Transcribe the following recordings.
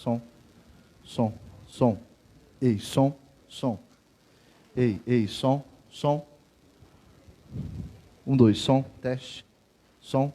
som, som, som. Ei, som, som. Ei, som, som. 1, 2, som, teste, som.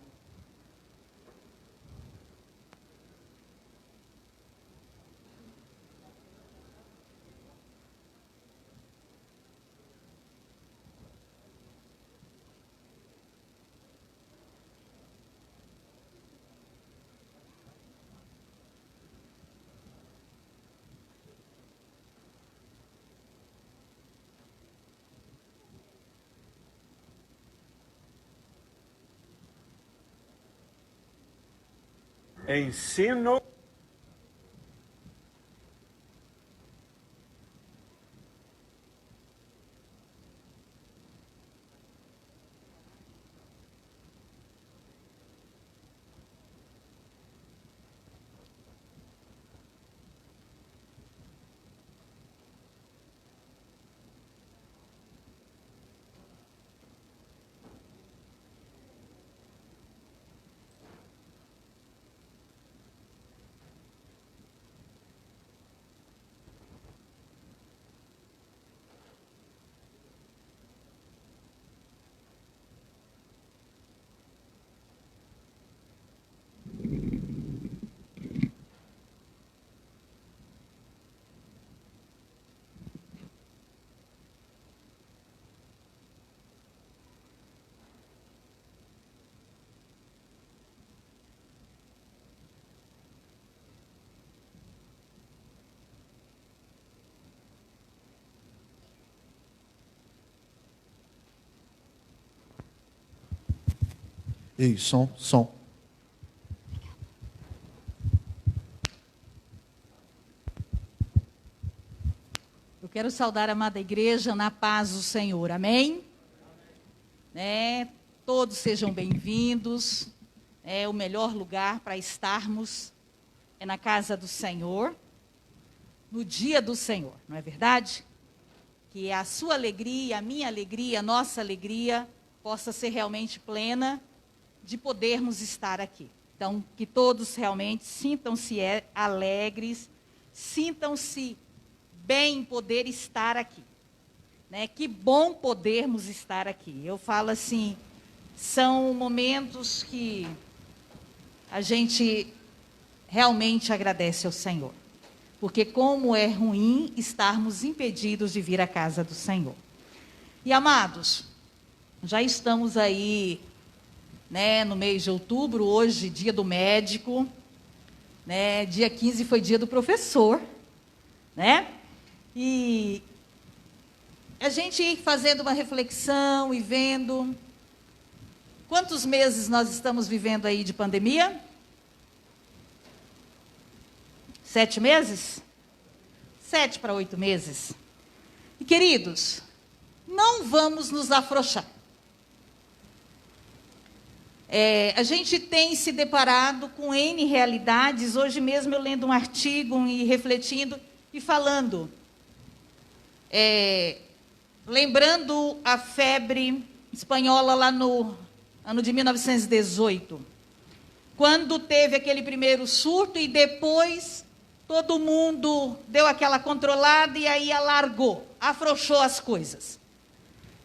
Ensino. Ei, som, som. Eu quero saudar a amada igreja na paz do Senhor, amém? Todos sejam bem-vindos. O melhor lugar para estarmos é na casa do Senhor, no dia do Senhor, não é verdade? Que a sua alegria, a minha alegria, a nossa alegria possa ser realmente plena de podermos estar aqui. Então, que todos realmente sintam-se alegres, sintam-se bem em poder estar aqui. Que bom podermos estar aqui. Eu falo assim, são momentos que a gente realmente agradece ao Senhor. Porque como é ruim estarmos impedidos de vir à casa do Senhor. E amados, já estamos aí, no mês de outubro, hoje, dia do médico, dia 15 foi dia do professor, E a gente fazendo uma reflexão e vendo quantos meses nós estamos vivendo aí de pandemia? 7 meses? 7 para 8 meses. E queridos, não vamos nos afrouxar. A gente tem se deparado com N realidades. Hoje mesmo eu lendo um artigo e refletindo e falando, lembrando a febre espanhola lá no ano de 1918, quando teve aquele primeiro surto e depois todo mundo deu aquela controlada e aí alargou, afrouxou as coisas.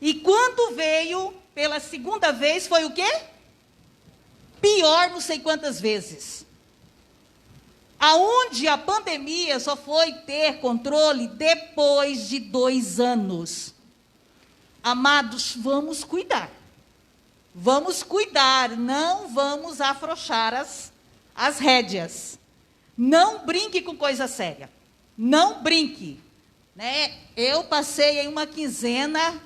E quando veio pela segunda vez, foi o quê? Pior não sei quantas vezes. Aonde a pandemia só foi ter controle depois de 2 anos. Amados, vamos cuidar. Vamos cuidar, não vamos afrouxar as rédeas. Não brinque com coisa séria. Não brinque. Eu passei em uma quinzena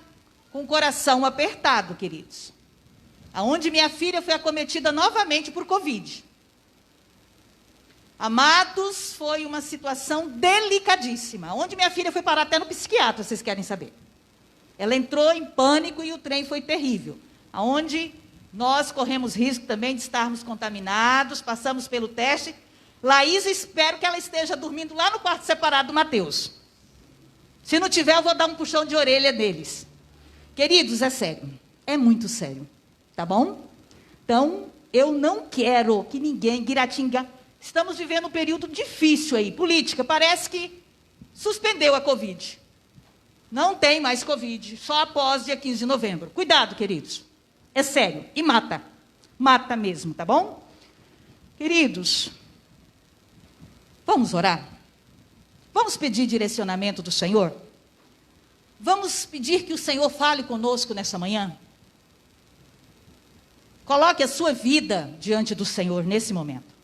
com o coração apertado, queridos. Aonde minha filha foi acometida novamente por Covid. Amados, foi uma situação delicadíssima. Onde minha filha foi parar até no psiquiatra, vocês querem saber. Ela entrou em pânico e o trem foi terrível. Aonde nós corremos risco também de estarmos contaminados, passamos pelo teste. Laís, espero que ela esteja dormindo lá no quarto separado do Mateus. Se não tiver, eu vou dar um puxão de orelha deles. Queridos, é sério. É muito sério. Tá bom? Então, eu não quero que ninguém, Guiratinga, Estamos vivendo um período difícil aí, política, parece que suspendeu a Covid. Não tem mais Covid, só após dia 15 de novembro. Cuidado, queridos, é sério, e mata. Mata mesmo, tá bom? Queridos, vamos orar? Vamos pedir direcionamento do Senhor? Vamos pedir que o Senhor fale conosco nessa manhã? Coloque a sua vida diante do Senhor nesse momento.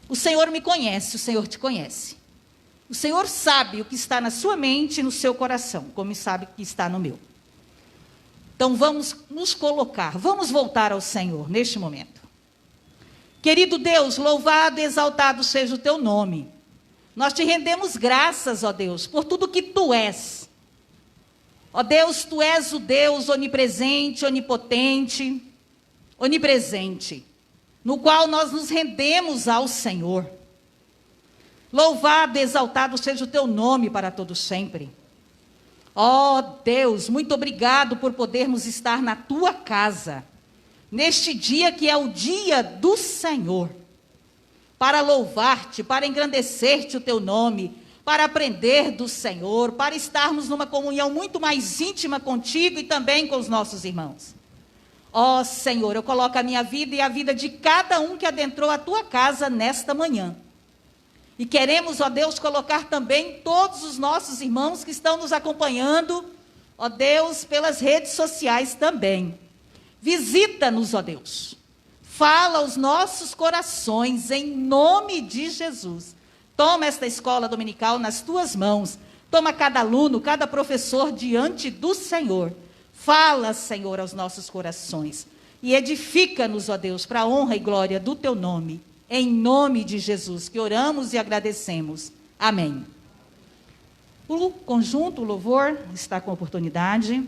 O Senhor me conhece, o Senhor te conhece. O Senhor sabe o que está na sua mente e no seu coração, como sabe o que está no meu. Então vamos nos colocar, vamos voltar ao Senhor neste momento. Querido Deus, louvado e exaltado seja o teu nome. Nós te rendemos graças, ó Deus, por tudo que tu és. Ó Deus, tu és o Deus onipresente, onipotente, onipresente, no qual nós nos rendemos ao Senhor. Louvado e exaltado seja o teu nome para todo sempre. Ó Deus, muito obrigado por podermos estar na tua casa, neste dia que é o dia do Senhor, para louvar-te, para engrandecer-te o teu nome, para aprender do Senhor, para estarmos numa comunhão muito mais íntima contigo e também com os nossos irmãos. Ó Senhor, eu coloco a minha vida e a vida de cada um que adentrou a tua casa nesta manhã. E queremos, ó Deus, colocar também todos os nossos irmãos que estão nos acompanhando, ó Deus, pelas redes sociais também. Visita-nos, ó Deus. Fala aos nossos corações, em nome de Jesus. Toma esta escola dominical nas tuas mãos. Toma cada aluno, cada professor diante do Senhor. Fala, Senhor, aos nossos corações. E edifica-nos, ó Deus, para a honra e glória do teu nome. Em nome de Jesus, que oramos e agradecemos. Amém. O conjunto, o louvor, está com oportunidade.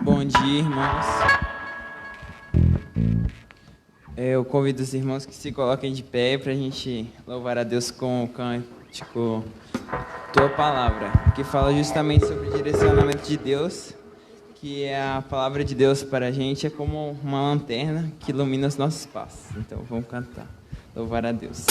Bom dia, irmãos. Eu convido os irmãos que se coloquem de pé para a gente louvar a Deus com o cântico Tua Palavra, que fala justamente sobre o direcionamento de Deus, que é a palavra de Deus para a gente, é como uma lanterna que ilumina os nossos passos. Então vamos cantar, louvar a Deus.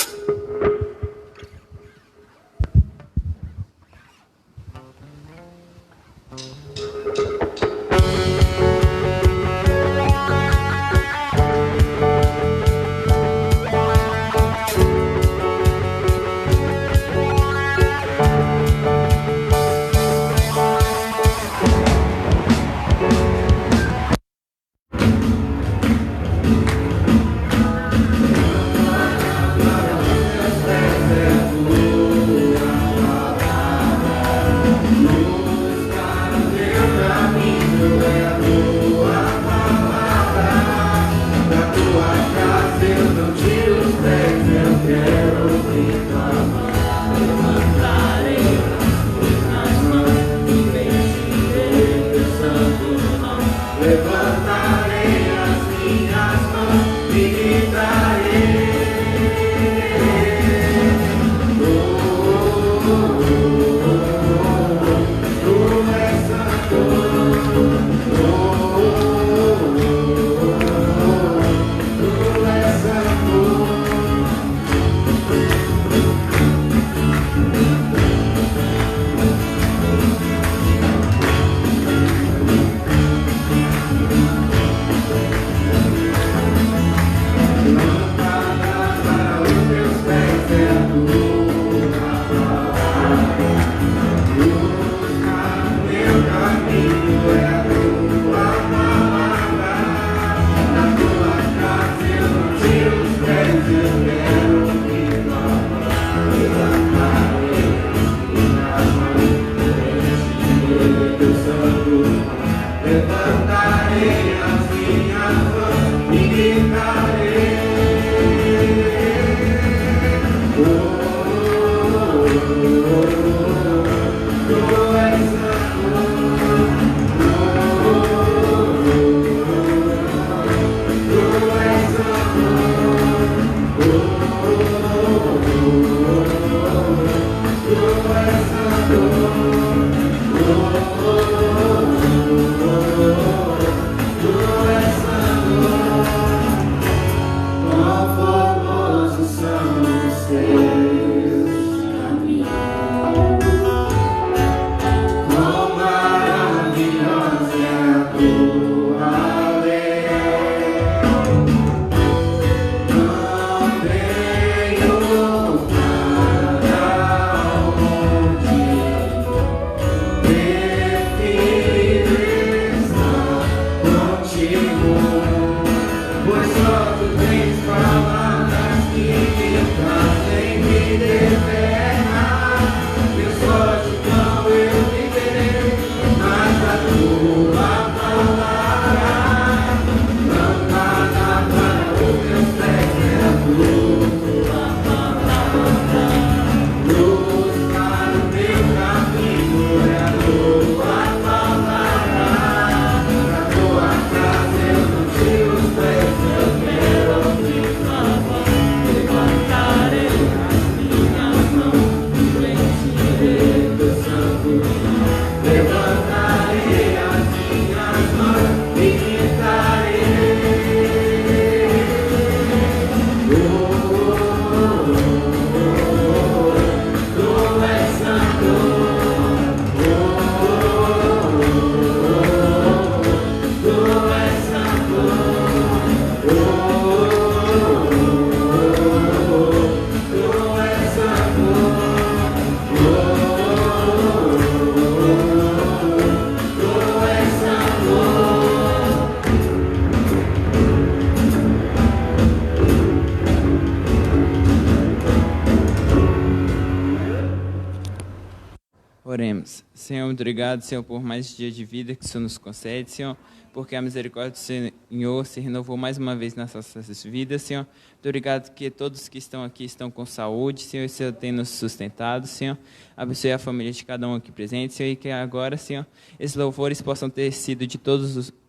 Oremos. Senhor, muito obrigado, Senhor, por mais um dia de vida que o Senhor nos concede, Senhor, porque a misericórdia do Senhor se renovou mais uma vez nas nossas vidas, Senhor. Muito obrigado que todos que estão aqui estão com saúde, Senhor, e o Senhor tem nos sustentado, Senhor. Abençoe a família de cada um aqui presente, Senhor, e que agora, Senhor, esses louvores possam ter sido de todo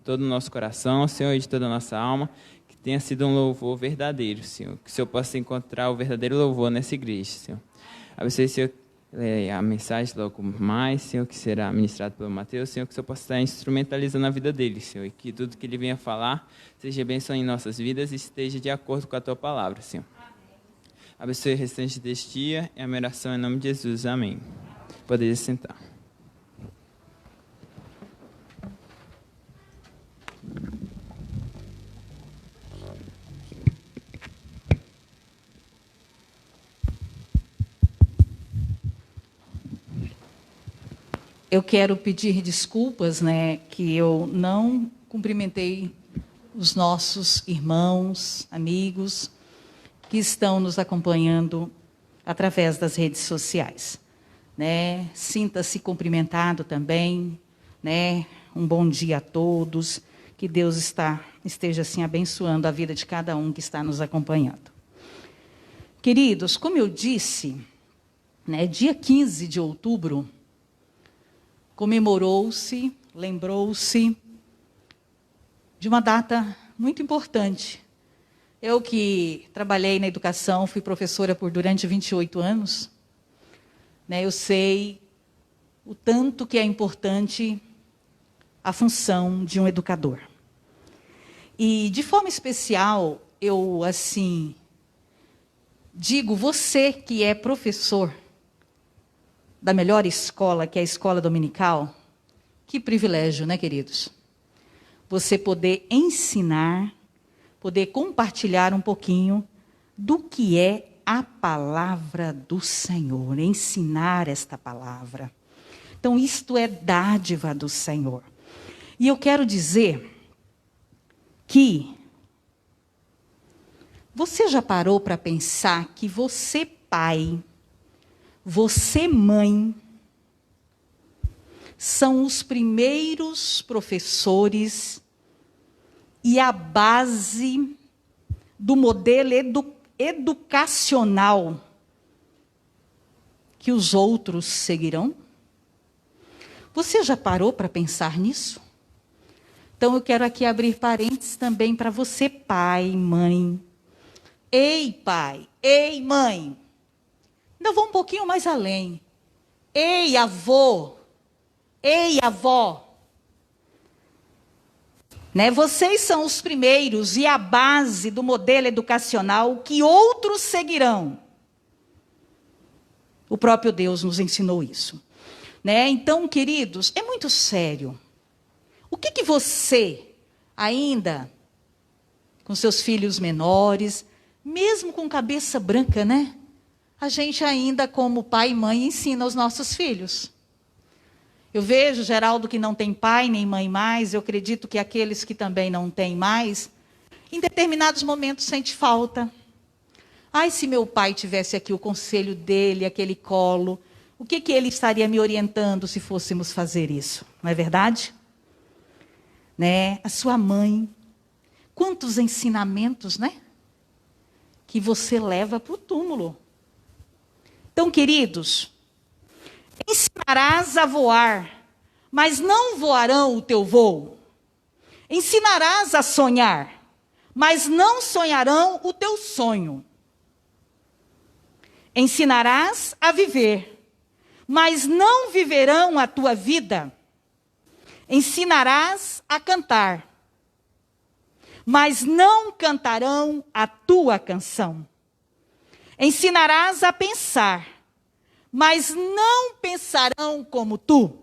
o nosso coração, Senhor, e de toda a nossa alma, que tenha sido um louvor verdadeiro, Senhor, que o Senhor possa encontrar o verdadeiro louvor nessa igreja, Senhor. Abençoe, Senhor, a mensagem logo mais, Senhor, que será ministrado pelo Mateus, Senhor, que o Senhor possa estar instrumentalizando a vida dele, Senhor, e que tudo que ele venha falar seja bênção em nossas vidas e esteja de acordo com a tua palavra, Senhor. Abençoe o restante deste dia e a minha oração em nome de Jesus. Amém. Poderia sentar. Eu quero pedir desculpas, né, que eu não cumprimentei os nossos irmãos, amigos, que estão nos acompanhando através das redes sociais. Né? Sinta-se cumprimentado também, né? Um bom dia a todos, que Deus esteja assim abençoando a vida de cada um que está nos acompanhando. Queridos, como eu disse, né, dia 15 de outubro, comemorou-se, lembrou-se de uma data muito importante. Eu que trabalhei na educação, fui professora durante 28 anos, né, eu sei o tanto que é importante a função de um educador. E, de forma especial, eu, assim, digo, você que é professor da melhor escola, que é a escola dominical, que privilégio, né, queridos? Você poder ensinar, poder compartilhar um pouquinho do que é a palavra do Senhor, ensinar esta palavra. Então, isto é dádiva do Senhor. E eu quero dizer que você já parou para pensar que você, pai, você, mãe, são os primeiros professores e a base do modelo educacional que os outros seguirão? Você já parou para pensar nisso? Então, eu quero aqui abrir parênteses também para você, pai, mãe. Ei, pai, ei, mãe. Ainda vou um pouquinho mais além. Ei, avô. Ei, avó. Né? Vocês são os primeiros e a base do modelo educacional que outros seguirão. O próprio Deus nos ensinou isso. Né? Então, queridos, é muito sério. O que você, ainda, com seus filhos menores, mesmo com cabeça branca, né? A gente ainda, como pai e mãe, ensina aos nossos filhos. Eu vejo Geraldo que não tem pai nem mãe mais, eu acredito que aqueles que também não têm mais, em determinados momentos sente falta. Ai, se meu pai tivesse aqui o conselho dele, aquele colo, o que ele estaria me orientando se fôssemos fazer isso? Não é verdade? Né? A sua mãe, quantos ensinamentos, né? Que você leva para o túmulo. Então, queridos, ensinarás a voar, mas não voarão o teu voo. Ensinarás a sonhar, mas não sonharão o teu sonho. Ensinarás a viver, mas não viverão a tua vida. Ensinarás a cantar, mas não cantarão a tua canção. Ensinarás a pensar, mas não pensarão como tu.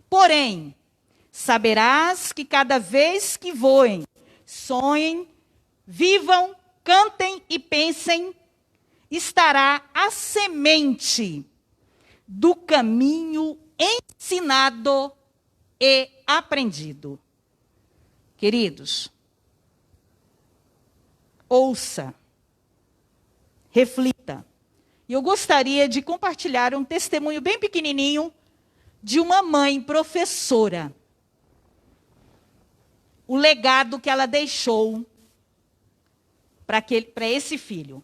Porém, saberás que cada vez que voem, sonhem, vivam, cantem e pensem, estará a semente do caminho ensinado e aprendido. Queridos, ouça, reflita E eu gostaria de compartilhar um testemunho bem pequenininho de uma mãe professora. O legado que ela deixou para esse filho.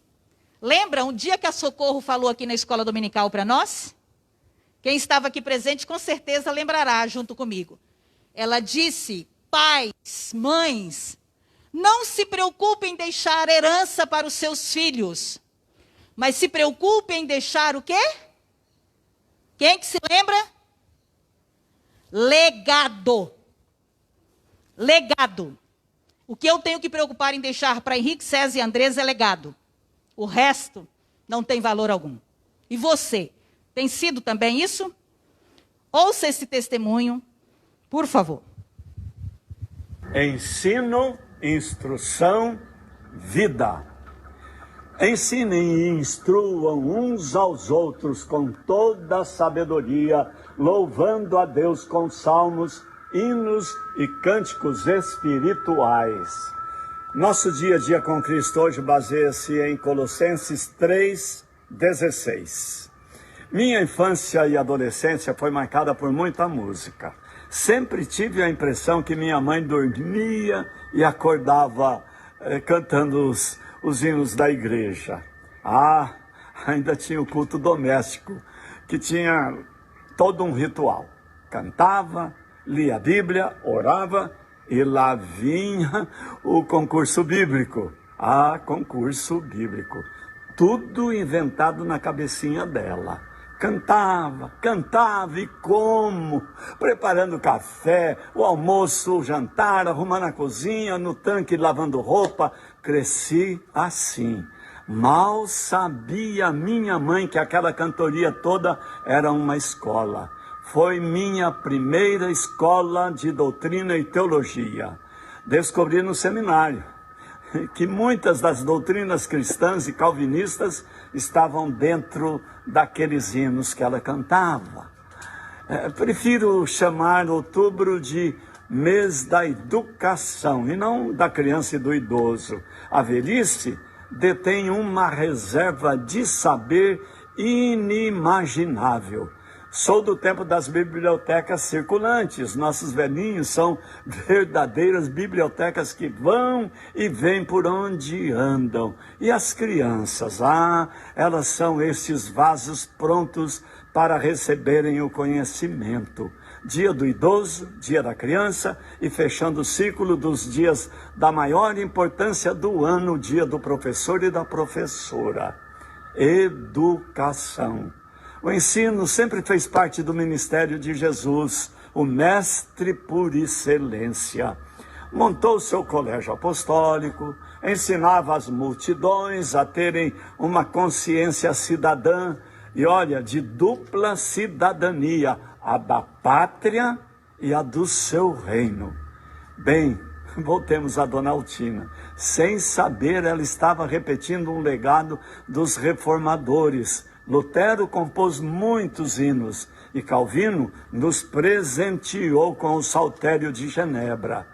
Lembra um dia que a Socorro falou aqui na escola dominical para nós? Quem estava aqui presente com certeza lembrará junto comigo. Ela disse: pais, mães, não se preocupem em deixar herança para os seus filhos, mas se preocupem em deixar o quê? Quem que se lembra? Legado. Legado. O que eu tenho que preocupar em deixar para Henrique, César e Andrés é legado. O resto não tem valor algum. E você, tem sido também isso? Ouça esse testemunho, por favor. Ensino, instrução, vida. Ensinem e instruam uns aos outros com toda a sabedoria, louvando a Deus com salmos, hinos e cânticos espirituais. Nosso dia a dia com Cristo hoje baseia-se em Colossenses 3:16. Minha infância e adolescência foi marcada por muita música. Sempre tive a impressão que minha mãe dormia e acordava cantando os hinos da igreja. Ainda tinha o culto doméstico, que tinha todo um ritual. Cantava, lia a Bíblia, orava e lá vinha o concurso bíblico. Concurso bíblico. Tudo inventado na cabecinha dela. Cantava e como? Preparando café, o almoço, o jantar, arrumando a cozinha, no tanque, lavando roupa. Cresci assim. Mal sabia minha mãe que aquela cantoria toda era uma escola. Foi minha primeira escola de doutrina e teologia. Descobri no seminário que muitas das doutrinas cristãs e calvinistas estavam dentro daqueles hinos que ela cantava. Prefiro chamar outubro de mês da educação e não da criança e do idoso. A velhice detém uma reserva de saber inimaginável. Sou do tempo das bibliotecas circulantes. Nossos velhinhos são verdadeiras bibliotecas que vão e vêm por onde andam. E as crianças, elas são esses vasos prontos para receberem o conhecimento. Dia do idoso, dia da criança e fechando o ciclo dos dias da maior importância do ano, o dia do professor e da professora. Educação. O ensino sempre fez parte do ministério de Jesus, o mestre por excelência. Montou seu colégio apostólico, ensinava as multidões a terem uma consciência cidadã, e olha, de dupla cidadania, a da pátria e a do seu reino. Bem, voltemos a Dona Altina. Sem saber, ela estava repetindo um legado dos reformadores. Lutero compôs muitos hinos e Calvino nos presenteou com o Saltério de Genebra.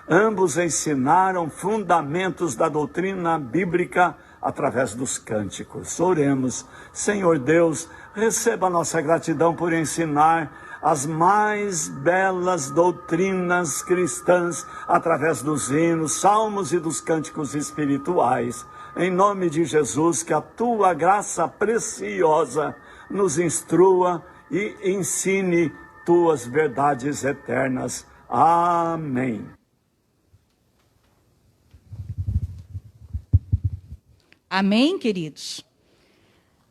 Ambos ensinaram fundamentos da doutrina bíblica através dos cânticos. Oremos. Senhor Deus, receba nossa gratidão por ensinar as mais belas doutrinas cristãs através dos hinos, salmos e dos cânticos espirituais. Em nome de Jesus, que a tua graça preciosa nos instrua e ensine tuas verdades eternas. Amém. Amém, queridos?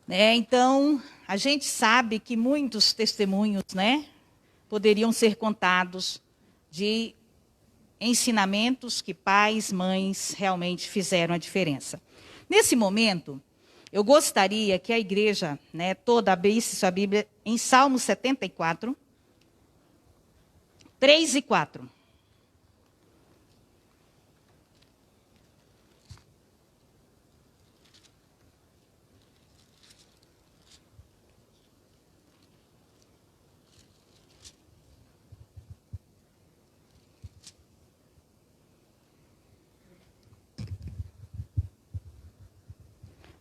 Então, a gente sabe que muitos testemunhos, poderiam ser contados de ensinamentos que pais, mães realmente fizeram a diferença. Nesse momento, eu gostaria que a igreja, toda abrisse sua Bíblia em Salmo 74, 3 e 4.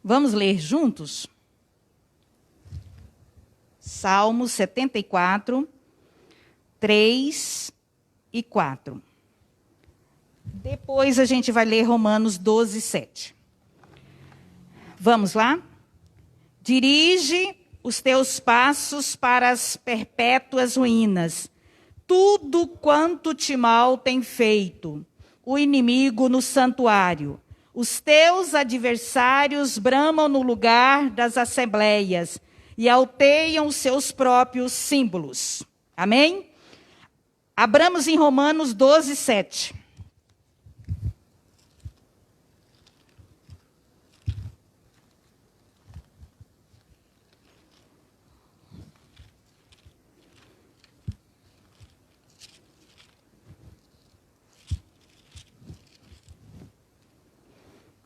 Vamos ler juntos? Salmos 74, 3 e 4. Depois a gente vai ler Romanos 12, 7. Vamos lá? Dirige os teus passos para as perpétuas ruínas. Tudo quanto te mal tem feito, o inimigo no santuário. Os teus adversários bramam no lugar das assembleias e alteiam os seus próprios símbolos. Amém? Abramos em Romanos 12, 7.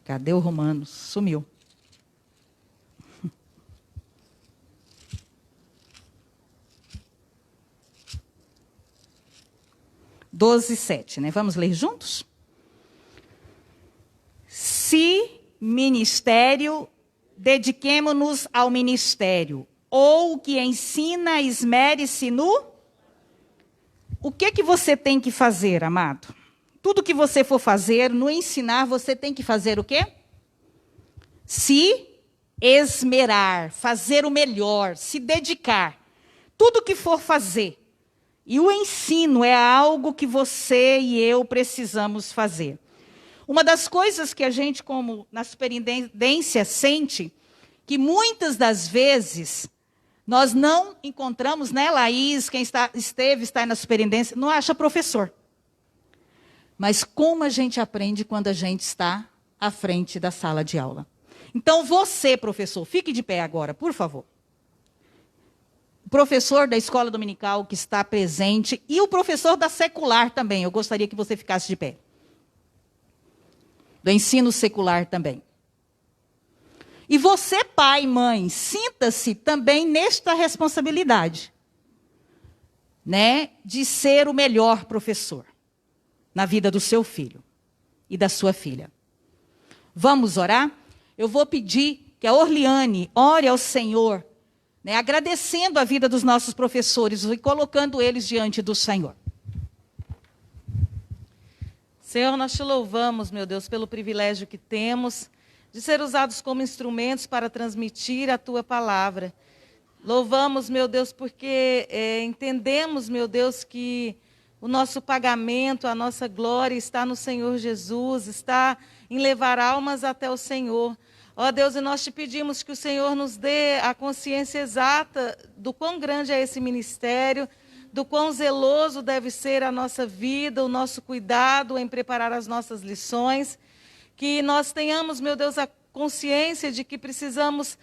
Cadê o Romanos? Sumiu. Doze, 7, né? Vamos ler juntos? Se ministério, dediquemo-nos ao ministério. Ou o que ensina, esmere-se no... O que você tem que fazer, amado? Tudo que você for fazer, no ensinar, você tem que fazer o quê? Se esmerar, fazer o melhor, se dedicar. Tudo que for fazer. E o ensino é algo que você e eu precisamos fazer. Uma das coisas que a gente, como na superintendência, sente, que muitas das vezes nós não encontramos, né, Laís, quem está na superintendência, não acha professor. Mas como a gente aprende quando a gente está à frente da sala de aula? Então você, professor, fique de pé agora, por favor. O professor da escola dominical que está presente e o professor da secular também, eu gostaria que você ficasse de pé. Do ensino secular também. E você, pai e mãe, sinta-se também nesta responsabilidade, né, de ser o melhor professor na vida do seu filho e da sua filha. Vamos orar? Eu vou pedir que a Orliane ore ao Senhor, né, agradecendo a vida dos nossos professores e colocando eles diante do Senhor. Senhor, nós te louvamos, meu Deus, pelo privilégio que temos de ser usados como instrumentos para transmitir a tua palavra. Louvamos, meu Deus, porque entendemos, meu Deus, que o nosso pagamento, a nossa glória está no Senhor Jesus, está em levar almas até o Senhor. Ó Deus, e nós te pedimos que o Senhor nos dê a consciência exata do quão grande é esse ministério, do quão zeloso deve ser a nossa vida, o nosso cuidado em preparar as nossas lições. Que nós tenhamos, meu Deus, a consciência de que precisamos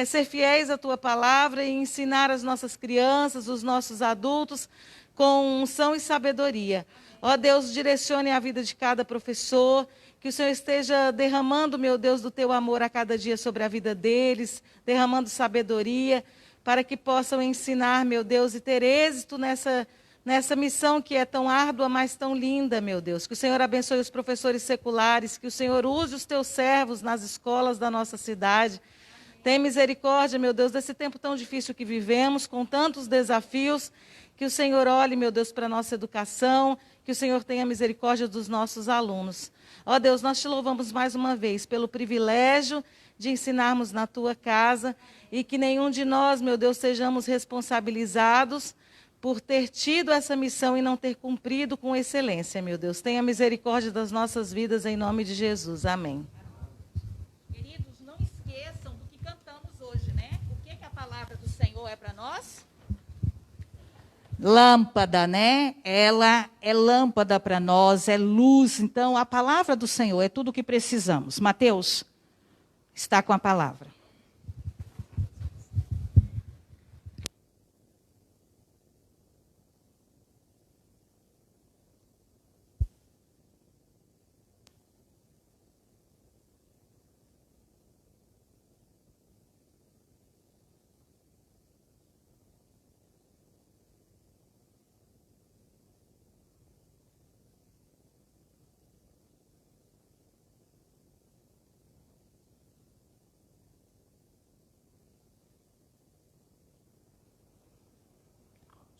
ser fiéis à tua palavra e ensinar as nossas crianças, os nossos adultos, com unção e sabedoria. Ó Deus, direcione a vida de cada professor, que o Senhor esteja derramando, meu Deus, do teu amor a cada dia sobre a vida deles, derramando sabedoria, para que possam ensinar, meu Deus, e ter êxito nessa missão que é tão árdua, mas tão linda, meu Deus. Que o Senhor abençoe os professores seculares, que o Senhor use os teus servos nas escolas da nossa cidade. Tem misericórdia, meu Deus, desse tempo tão difícil que vivemos, com tantos desafios. Que o Senhor olhe, meu Deus, para a nossa educação, que o Senhor tenha misericórdia dos nossos alunos. Ó Deus, nós te louvamos mais uma vez pelo privilégio de ensinarmos na tua casa e que nenhum de nós, meu Deus, sejamos responsabilizados por ter tido essa missão e não ter cumprido com excelência, meu Deus. Tenha misericórdia das nossas vidas em nome de Jesus. Amém. Queridos, não esqueçam do que cantamos hoje, né? O que a palavra do Senhor é para nós? Lâmpada, né? Ela é lâmpada para nós, é luz. Então, a palavra do Senhor é tudo o que precisamos. Mateus está com a palavra.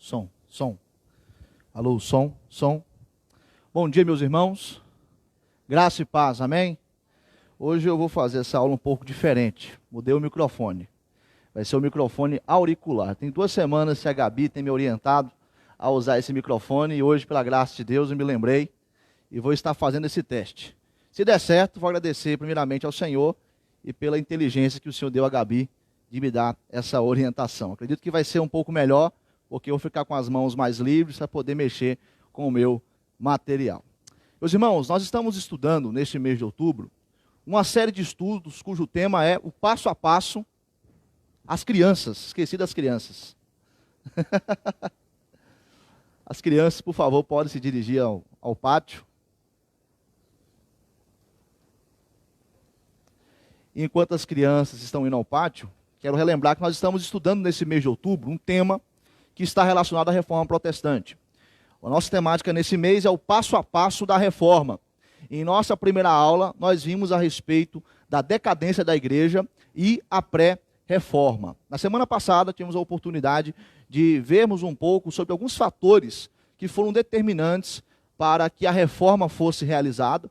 som, som. Alô, som, som. Bom dia, meus irmãos. Graça e paz, amém? Hoje eu vou fazer essa aula um pouco diferente. Mudei o microfone. Vai ser o microfone auricular. Tem 2 semanas que a Gabi tem me orientado a usar esse microfone e hoje, pela graça de Deus, eu me lembrei e vou estar fazendo esse teste. Se der certo, vou agradecer primeiramente ao Senhor e pela inteligência que o Senhor deu a Gabi de me dar essa orientação. Acredito que vai ser um pouco melhor, porque eu vou ficar com as mãos mais livres para poder mexer com o meu material. Meus irmãos, nós estamos estudando neste mês de outubro uma série de estudos cujo tema é o passo a passo. As crianças, esqueci das crianças. As crianças, por favor, podem se dirigir ao pátio. Enquanto as crianças estão indo ao pátio, quero relembrar que nós estamos estudando nesse mês de outubro um tema que está relacionado à reforma protestante. A nossa temática nesse mês é o passo a passo da reforma. Em nossa primeira aula, nós vimos a respeito da decadência da igreja e a pré-reforma. Na semana passada, tivemos a oportunidade de vermos um pouco sobre alguns fatores que foram determinantes para que a reforma fosse realizada,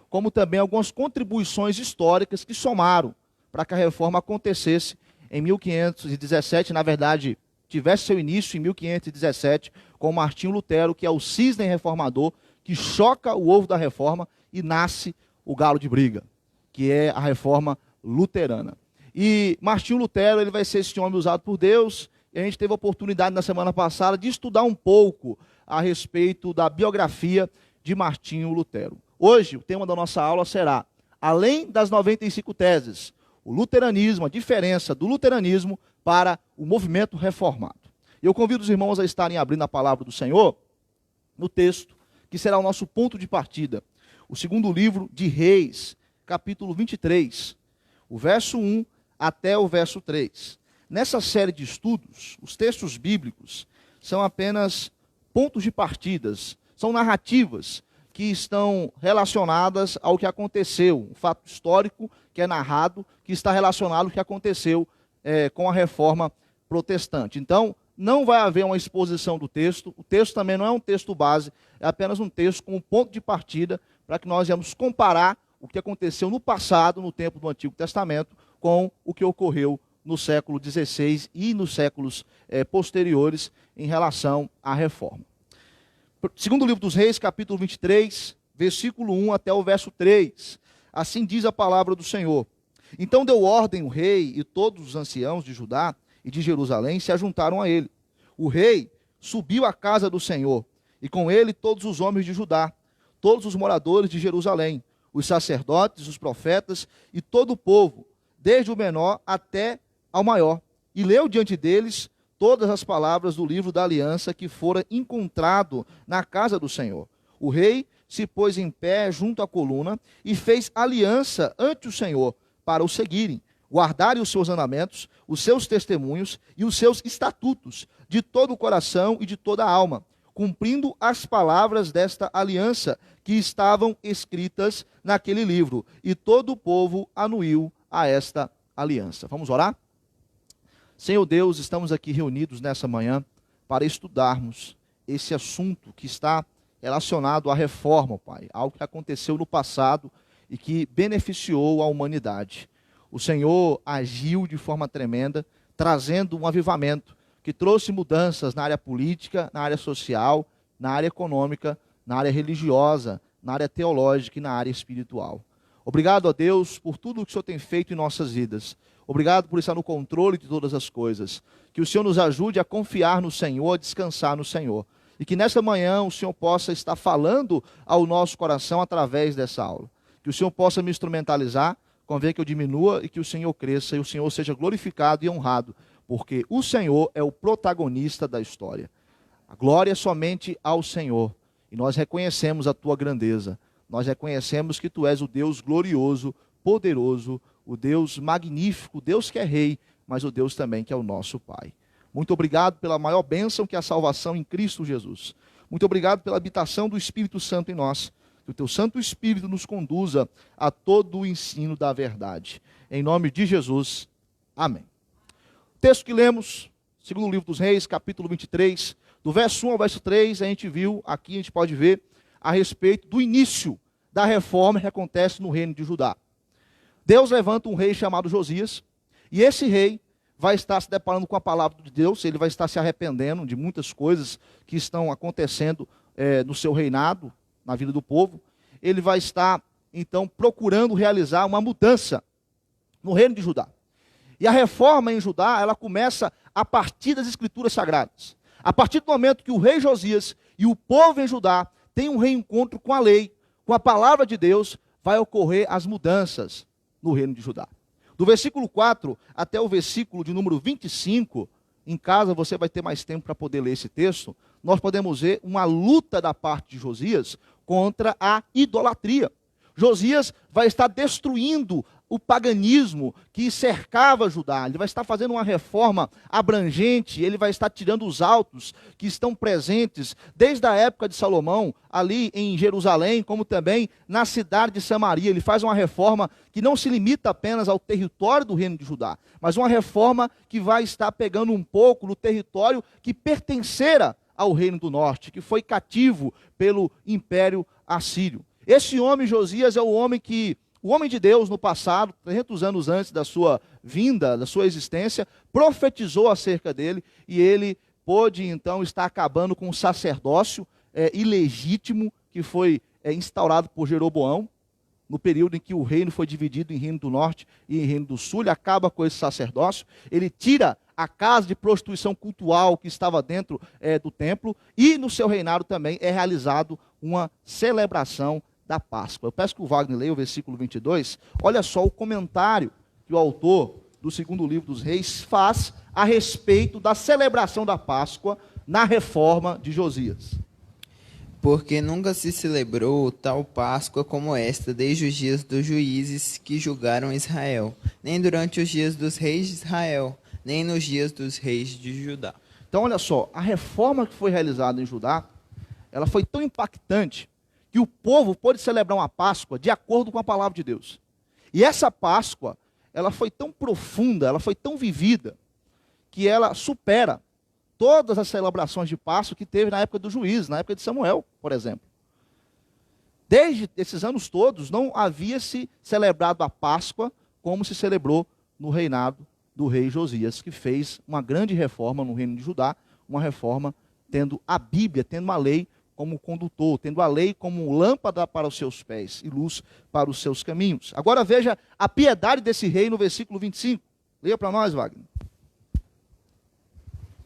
como também algumas contribuições históricas que somaram para que a reforma acontecesse em 1517, na verdade, tivesse seu início em 1517, com Martinho Lutero, que é o cisne reformador, que choca o ovo da reforma e nasce o galo de briga, que é a reforma luterana. E Martinho Lutero, ele vai ser esse homem usado por Deus, e a gente teve a oportunidade na semana passada de estudar um pouco a respeito da biografia de Martinho Lutero. Hoje, o tema da nossa aula será, além das 95 teses, o luteranismo, a diferença do luteranismo para o movimento reformado. Eu convido os irmãos a estarem abrindo a palavra do Senhor no texto, que será o nosso ponto de partida. O segundo livro de Reis, capítulo 23, o verso 1 até o verso 3. Nessa série de estudos, os textos bíblicos são apenas pontos de partidas, são narrativas que estão relacionadas ao que aconteceu, um fato histórico que é narrado, que está relacionado ao que aconteceu com a reforma protestante. Então, não vai haver uma exposição do texto, o texto também não é um texto base, é apenas um texto como ponto de partida para que nós venhamos comparar o que aconteceu no passado, no tempo do Antigo Testamento, com o que ocorreu no século XVI e nos séculos posteriores em relação à reforma. Segundo livro dos Reis, capítulo 23, versículo 1 até o verso 3. Assim diz a palavra do Senhor. Então deu ordem o rei e todos os anciãos de Judá e de Jerusalém se ajuntaram a ele. O rei subiu à casa do Senhor, e com ele todos os homens de Judá, todos os moradores de Jerusalém, os sacerdotes, os profetas e todo o povo, desde o menor até ao maior. E leu diante deles todas as palavras do livro da aliança que fora encontrado na casa do Senhor. O rei se pôs em pé junto à coluna e fez aliança ante o Senhor para o seguirem, guardarem os seus andamentos, os seus testemunhos e os seus estatutos de todo o coração e de toda a alma, cumprindo as palavras desta aliança que estavam escritas naquele livro. E todo o povo anuiu a esta aliança. Vamos orar? Senhor Deus, estamos aqui reunidos nessa manhã para estudarmos esse assunto que está relacionado à reforma, Pai. Algo que aconteceu no passado e que beneficiou a humanidade. O Senhor agiu de forma tremenda, trazendo um avivamento que trouxe mudanças na área política, na área social, na área econômica, na área religiosa, na área teológica e na área espiritual. Obrigado a Deus por tudo o que o Senhor tem feito em nossas vidas. Obrigado por estar no controle de todas as coisas. Que o Senhor nos ajude a confiar no Senhor, a descansar no Senhor. E que nesta manhã o Senhor possa estar falando ao nosso coração através dessa aula. Que o Senhor possa me instrumentalizar, convém que eu diminua e que o Senhor cresça e o Senhor seja glorificado e honrado, porque o Senhor é o protagonista da história. A glória é somente ao Senhor. E nós reconhecemos a tua grandeza. Nós reconhecemos que tu és o Deus glorioso, poderoso, o Deus magnífico, o Deus que é rei, mas o Deus também que é o nosso Pai. Muito obrigado pela maior bênção que é a salvação em Cristo Jesus. Muito obrigado pela habitação do Espírito Santo em nós. Que o teu Santo Espírito nos conduza a todo o ensino da verdade. Em nome de Jesus, amém. O texto que lemos, segundo o livro dos Reis, capítulo 23, Do verso 1 ao verso 3, a gente viu, aqui a gente pode ver a respeito do início da reforma que acontece no reino de Judá. Deus levanta um rei chamado Josias, e esse rei vai estar se deparando com a palavra de Deus, ele vai estar se arrependendo de muitas coisas que estão acontecendo no seu reinado, na vida do povo. Ele vai estar, então, procurando realizar uma mudança no reino de Judá. E a reforma em Judá, ela começa a partir das escrituras sagradas. A partir do momento que o rei Josias e o povo em Judá têm um reencontro com a lei, com a palavra de Deus, vai ocorrer as mudanças no reino de Judá. Do versículo 4 até o versículo de número 25, em casa você vai ter mais tempo para poder ler esse texto, nós podemos ver uma luta da parte de Josias contra a idolatria. Josias vai estar destruindo o paganismo que cercava Judá. Ele vai estar fazendo uma reforma abrangente, ele vai estar tirando os altos que estão presentes desde a época de Salomão, ali em Jerusalém, como também na cidade de Samaria. Ele faz uma reforma que não se limita apenas ao território do reino de Judá, mas uma reforma que vai estar pegando um pouco no território que pertencera ao reino do norte, que foi cativo pelo Império Assírio. Esse homem, Josias, é o homem de Deus no passado, 300 anos antes da sua vinda, da sua existência, profetizou acerca dele, e ele pôde então estar acabando com o sacerdócio ilegítimo que foi instaurado por Jeroboão, no período em que o reino foi dividido em reino do norte e em reino do sul. Ele acaba com esse sacerdócio, ele tira a casa de prostituição cultual que estava dentro do templo, e no seu reinado também é realizado uma celebração da Páscoa. Eu peço que o Wagner leia o versículo 22. Olha só o comentário que o autor do segundo livro dos Reis faz a respeito da celebração da Páscoa na reforma de Josias. Porque nunca se celebrou tal Páscoa como esta desde os dias dos juízes que julgaram Israel, nem durante os dias dos reis de Israel, nem nos dias dos reis de Judá. Então olha só, a reforma que foi realizada em Judá, ela foi tão impactante que o povo pôde celebrar uma Páscoa de acordo com a palavra de Deus. E essa Páscoa, ela foi tão profunda, ela foi tão vivida, que ela supera todas as celebrações de Páscoa que teve na época dos juízes, na época de Samuel, por exemplo. Desde esses anos todos, não havia se celebrado a Páscoa como se celebrou no reinado do rei Josias, que fez uma grande reforma no reino de Judá, uma reforma tendo a Bíblia, tendo uma lei como condutor, tendo a lei como lâmpada para os seus pés e luz para os seus caminhos. Agora veja a piedade desse rei no versículo 25. Leia para nós, Wagner.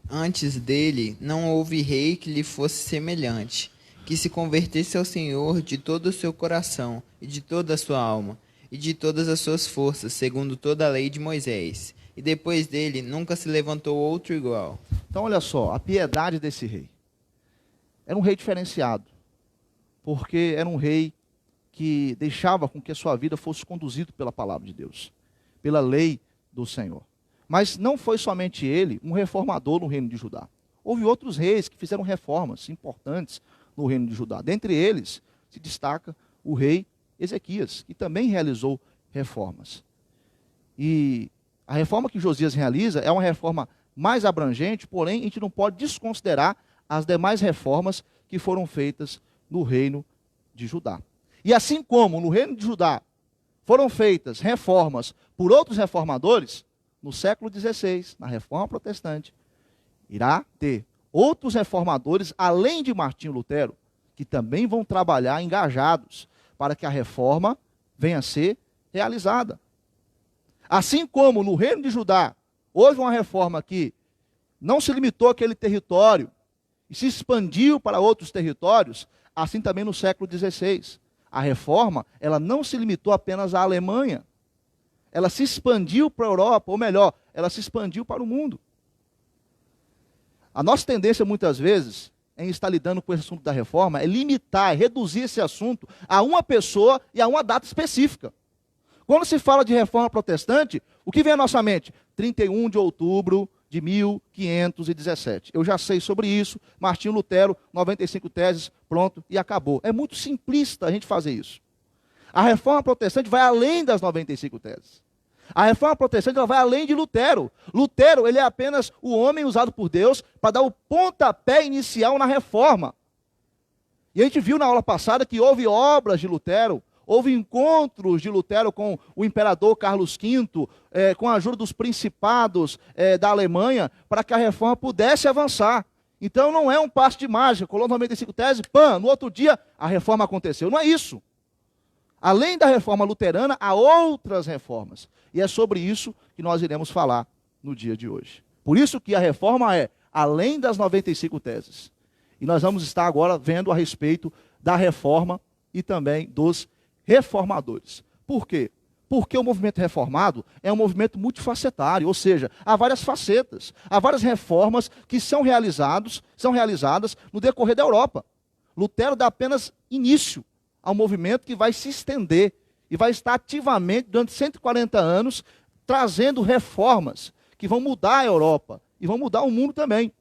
Antes dele não houve rei que lhe fosse semelhante, que se convertesse ao Senhor de todo o seu coração e de toda a sua alma e de todas as suas forças, segundo toda a lei de Moisés. E depois dele nunca se levantou outro igual. Então olha só, a piedade desse rei. Era um rei diferenciado, porque era um rei que deixava com que a sua vida fosse conduzido pela palavra de Deus, pela lei do Senhor. Mas não foi somente ele um reformador no reino de Judá. Houve outros reis que fizeram reformas importantes no reino de Judá. Dentre eles se destaca o rei Ezequias, que também realizou reformas. E a reforma que Josias realiza é uma reforma mais abrangente, porém a gente não pode desconsiderar as demais reformas que foram feitas no reino de Judá. E assim como no reino de Judá foram feitas reformas por outros reformadores, no século XVI, na reforma protestante, irá ter outros reformadores, além de Martinho Lutero, que também vão trabalhar engajados para que a reforma venha a ser realizada. Assim como no reino de Judá houve uma reforma que não se limitou àquele território, e se expandiu para outros territórios, assim também no século XVI. A reforma, ela não se limitou apenas à Alemanha. Ela se expandiu para a Europa, ou melhor, ela se expandiu para o mundo. A nossa tendência, muitas vezes, em estar lidando com esse assunto da reforma, é limitar, reduzir esse assunto a uma pessoa e a uma data específica. Quando se fala de reforma protestante, o que vem à nossa mente? 31 de outubro de 1517. Eu já sei sobre isso. Martinho Lutero, 95 teses, pronto, e acabou. É muito simplista a gente fazer isso. A reforma protestante vai além das 95 teses. A reforma protestante ela vai além de Lutero. Lutero ele é apenas o homem usado por Deus para dar o pontapé inicial na reforma. E a gente viu na aula passada que houve obras de Lutero, houve encontros de Lutero com o imperador Carlos V, com a ajuda dos principados da Alemanha, para que a reforma pudesse avançar. Então não é um passe de mágica, colou 95 teses, pã, no outro dia a reforma aconteceu. Não é isso. Além da reforma luterana, há outras reformas. E é sobre isso que nós iremos falar no dia de hoje. Por isso que a reforma é além das 95 teses. E nós vamos estar agora vendo a respeito da reforma e também dos reformadores. Por quê? Porque o movimento reformado é um movimento multifacetário, ou seja, há várias facetas, há várias reformas que são realizadas no decorrer da Europa. Lutero dá apenas início ao movimento que vai se estender e vai estar ativamente durante 140 anos trazendo reformas que vão mudar a Europa e vão mudar o mundo também.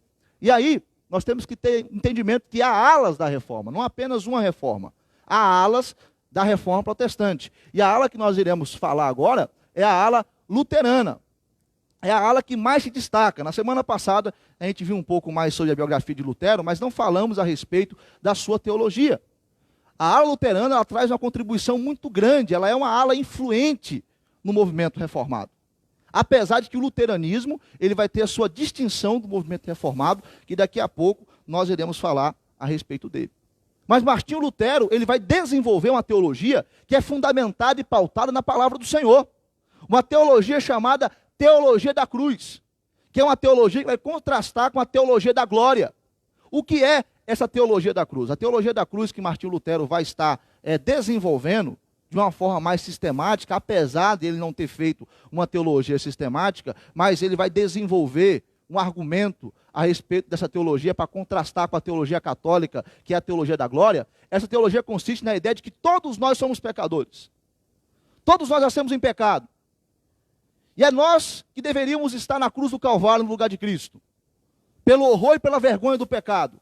E aí, nós temos que ter entendimento que há alas da reforma, não apenas uma reforma. Há alas da reforma protestante. E a ala que nós iremos falar agora é a ala luterana. É a ala que mais se destaca. Na semana passada, a gente viu um pouco mais sobre a biografia de Lutero, mas não falamos a respeito da sua teologia. A ala luterana ela traz uma contribuição muito grande, ela é uma ala influente no movimento reformado. Apesar de que o luteranismo ele vai ter a sua distinção do movimento reformado, que daqui a pouco nós iremos falar a respeito dele. Mas Martinho Lutero, ele vai desenvolver uma teologia que é fundamentada e pautada na palavra do Senhor. Uma teologia chamada teologia da cruz, que é uma teologia que vai contrastar com a teologia da glória. O que é essa teologia da cruz? A teologia da cruz que Martinho Lutero vai estar desenvolvendo de uma forma mais sistemática, apesar de ele não ter feito uma teologia sistemática, mas ele vai desenvolver um argumento a respeito dessa teologia para contrastar com a teologia católica, que é a teologia da glória. Essa teologia consiste na ideia de que todos nós somos pecadores. Todos nós nascemos em pecado. E é nós que deveríamos estar na cruz do Calvário no lugar de Cristo, pelo horror e pela vergonha do pecado.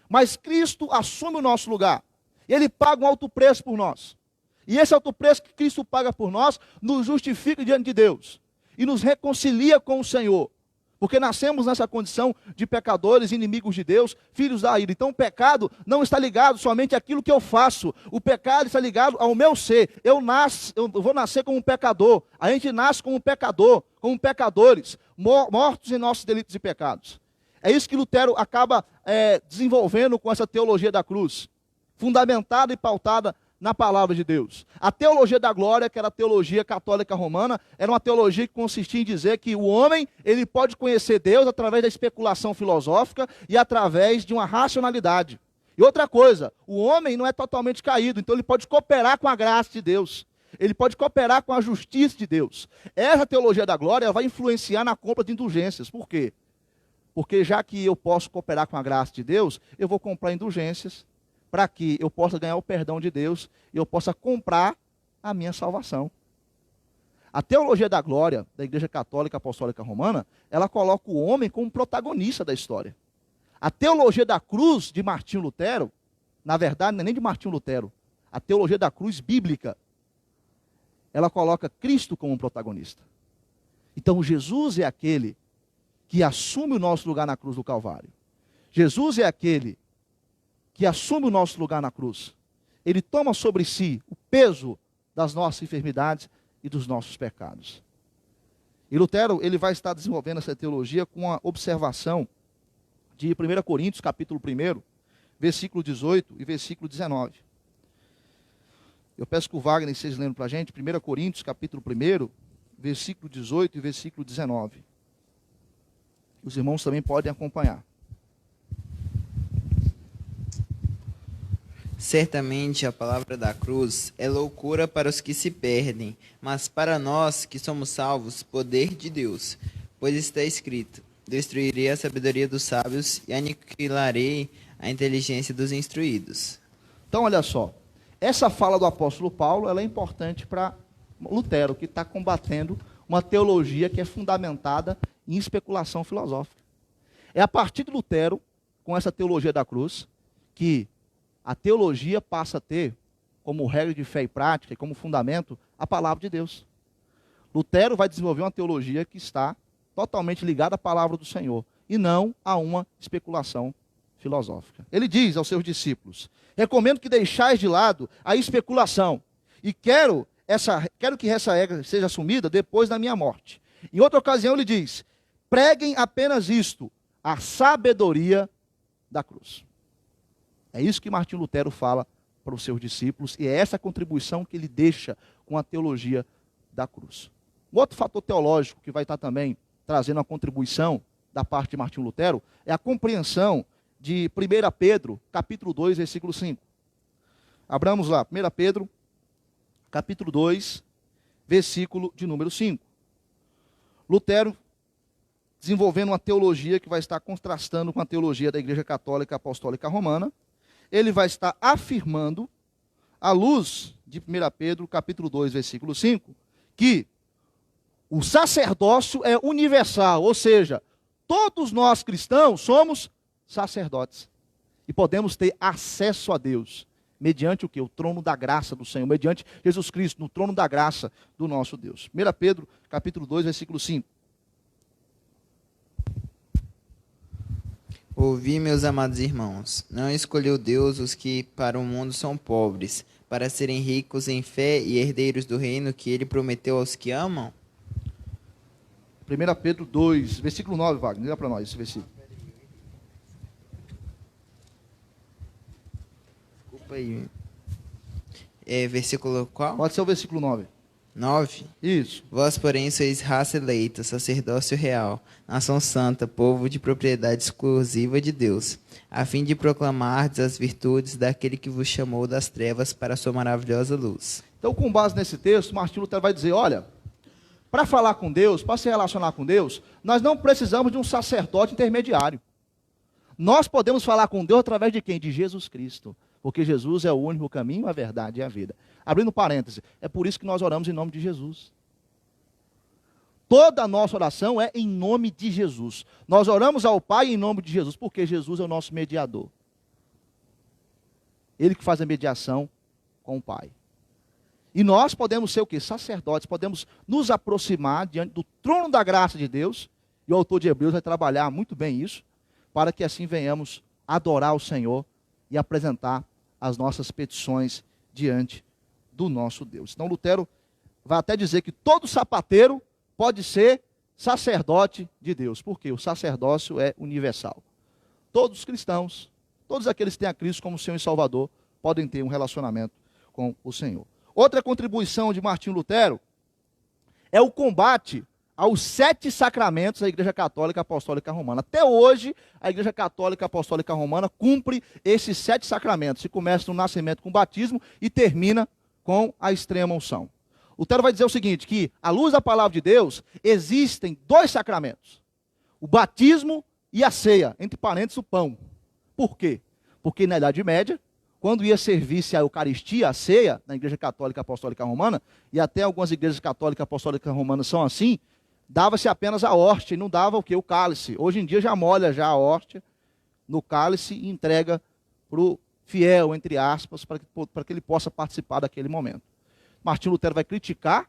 Mas Cristo assume o nosso lugar. E Ele paga um alto preço por nós. E esse alto preço que Cristo paga por nós nos justifica diante de Deus e nos reconcilia com o Senhor. Porque nascemos nessa condição de pecadores, inimigos de Deus, filhos da ira. Então o pecado não está ligado somente àquilo que eu faço. O pecado está ligado ao meu ser. Eu vou nascer como um pecador. A gente nasce como um pecador, como pecadores, mortos em nossos delitos e pecados. É isso que Lutero acaba desenvolvendo com essa teologia da cruz, fundamentada e pautada na palavra de Deus. A teologia da glória, que era a teologia católica romana, era uma teologia que consistia em dizer que o homem ele pode conhecer Deus através da especulação filosófica e através de uma racionalidade. E outra coisa, o homem não é totalmente caído, então ele pode cooperar com a graça de Deus. Ele pode cooperar com a justiça de Deus. Essa teologia da glória vai influenciar na compra de indulgências. Por quê? Porque já que eu posso cooperar com a graça de Deus, eu vou comprar indulgências para que eu possa ganhar o perdão de Deus e eu possa comprar a minha salvação. A teologia da glória da Igreja Católica Apostólica Romana, ela coloca o homem como protagonista da história. A teologia da cruz de Martinho Lutero, na verdade não é nem de Martinho Lutero, a teologia da cruz bíblica, ela coloca Cristo como protagonista. Então Jesus é aquele que assume o nosso lugar na cruz do Calvário. Jesus é aquele que assume o nosso lugar na cruz. Ele toma sobre si o peso das nossas enfermidades e dos nossos pecados. E Lutero, ele vai estar desenvolvendo essa teologia com a observação de 1 Coríntios, capítulo 1, versículo 18 e versículo 19. Eu peço que o Wagner esteja lendo para a gente, 1 Coríntios, capítulo 1, versículo 18 e versículo 19. Os irmãos também podem acompanhar. Certamente a palavra da cruz é loucura para os que se perdem, mas para nós que somos salvos, poder de Deus. Pois está escrito: destruirei a sabedoria dos sábios e aniquilarei a inteligência dos instruídos. Então, olha só, essa fala do apóstolo Paulo, ela é importante para Lutero, que está combatendo uma teologia que é fundamentada em especulação filosófica. É a partir de Lutero, com essa teologia da cruz, que a teologia passa a ter como regra de fé e prática e como fundamento a palavra de Deus. Lutero vai desenvolver uma teologia que está totalmente ligada à palavra do Senhor e não a uma especulação filosófica. Ele diz aos seus discípulos: recomendo que deixais de lado a especulação e quero que essa regra seja assumida depois da minha morte. Em outra ocasião ele diz: preguem apenas isto, a sabedoria da cruz. É isso que Martinho Lutero fala para os seus discípulos e é essa contribuição que ele deixa com a teologia da cruz. Um outro fator teológico que vai estar também trazendo uma contribuição da parte de Martinho Lutero é a compreensão de 1 Pedro, capítulo 2, versículo 5. Abramos lá, 1 Pedro, capítulo 2, versículo de número 5. Lutero, desenvolvendo uma teologia que vai estar contrastando com a teologia da Igreja Católica Apostólica Romana, ele vai estar afirmando, à luz de 1 Pedro, capítulo 2, versículo 5, que o sacerdócio é universal, ou seja, todos nós cristãos somos sacerdotes e podemos ter acesso a Deus, mediante o quê? O trono da graça do Senhor, mediante Jesus Cristo, no trono da graça do nosso Deus. 1 Pedro, capítulo 2, versículo 5. Ouvi, meus amados irmãos, não escolheu Deus os que para o mundo são pobres, para serem ricos em fé e herdeiros do reino que ele prometeu aos que amam? 1 Pedro 2, versículo 9, Wagner, lê para nós esse versículo. Desculpa aí. Versículo qual? Pode ser o versículo 9. 9. Isso. Vós, porém, sois raça eleita, sacerdócio real, nação santa, povo de propriedade exclusiva de Deus, a fim de proclamardes as virtudes daquele que vos chamou das trevas para a sua maravilhosa luz. Então, com base nesse texto, Martinho Lutero vai dizer, olha, para falar com Deus, para se relacionar com Deus, nós não precisamos de um sacerdote intermediário. Nós podemos falar com Deus através de quem? De Jesus Cristo. Porque Jesus é o único caminho, a verdade e a vida. Abrindo parênteses, é por isso que nós oramos em nome de Jesus. Toda a nossa oração é em nome de Jesus. Nós oramos ao Pai em nome de Jesus, porque Jesus é o nosso mediador. Ele que faz a mediação com o Pai. E nós podemos ser o quê? Sacerdotes, podemos nos aproximar diante do trono da graça de Deus, e o autor de Hebreus vai trabalhar muito bem isso, para que assim venhamos adorar o Senhor e apresentar as nossas petições diante do nosso Deus. Então Lutero vai até dizer que todo sapateiro pode ser sacerdote de Deus, porque o sacerdócio é universal. Todos os cristãos, todos aqueles que têm a Cristo como Senhor e Salvador, podem ter um relacionamento com o Senhor. Outra contribuição de Martinho Lutero é o combate aos 7 sacramentos da Igreja Católica Apostólica Romana. Até hoje, a Igreja Católica Apostólica Romana cumpre esses 7 sacramentos. Se começa no nascimento com o batismo e termina com a extrema unção. Lutero vai dizer o seguinte, que à luz da palavra de Deus, existem 2 sacramentos. O batismo e a ceia, entre parênteses o pão. Por quê? Porque na Idade Média, quando ia servir-se a Eucaristia, a ceia, na Igreja Católica Apostólica Romana, e até algumas igrejas católicas apostólicas romanas são assim, dava-se apenas a hóstia e não dava o quê? O cálice. Hoje em dia já molha já a hóstia no cálice e entrega para o fiel, entre aspas, para que ele possa participar daquele momento. Martinho Lutero vai criticar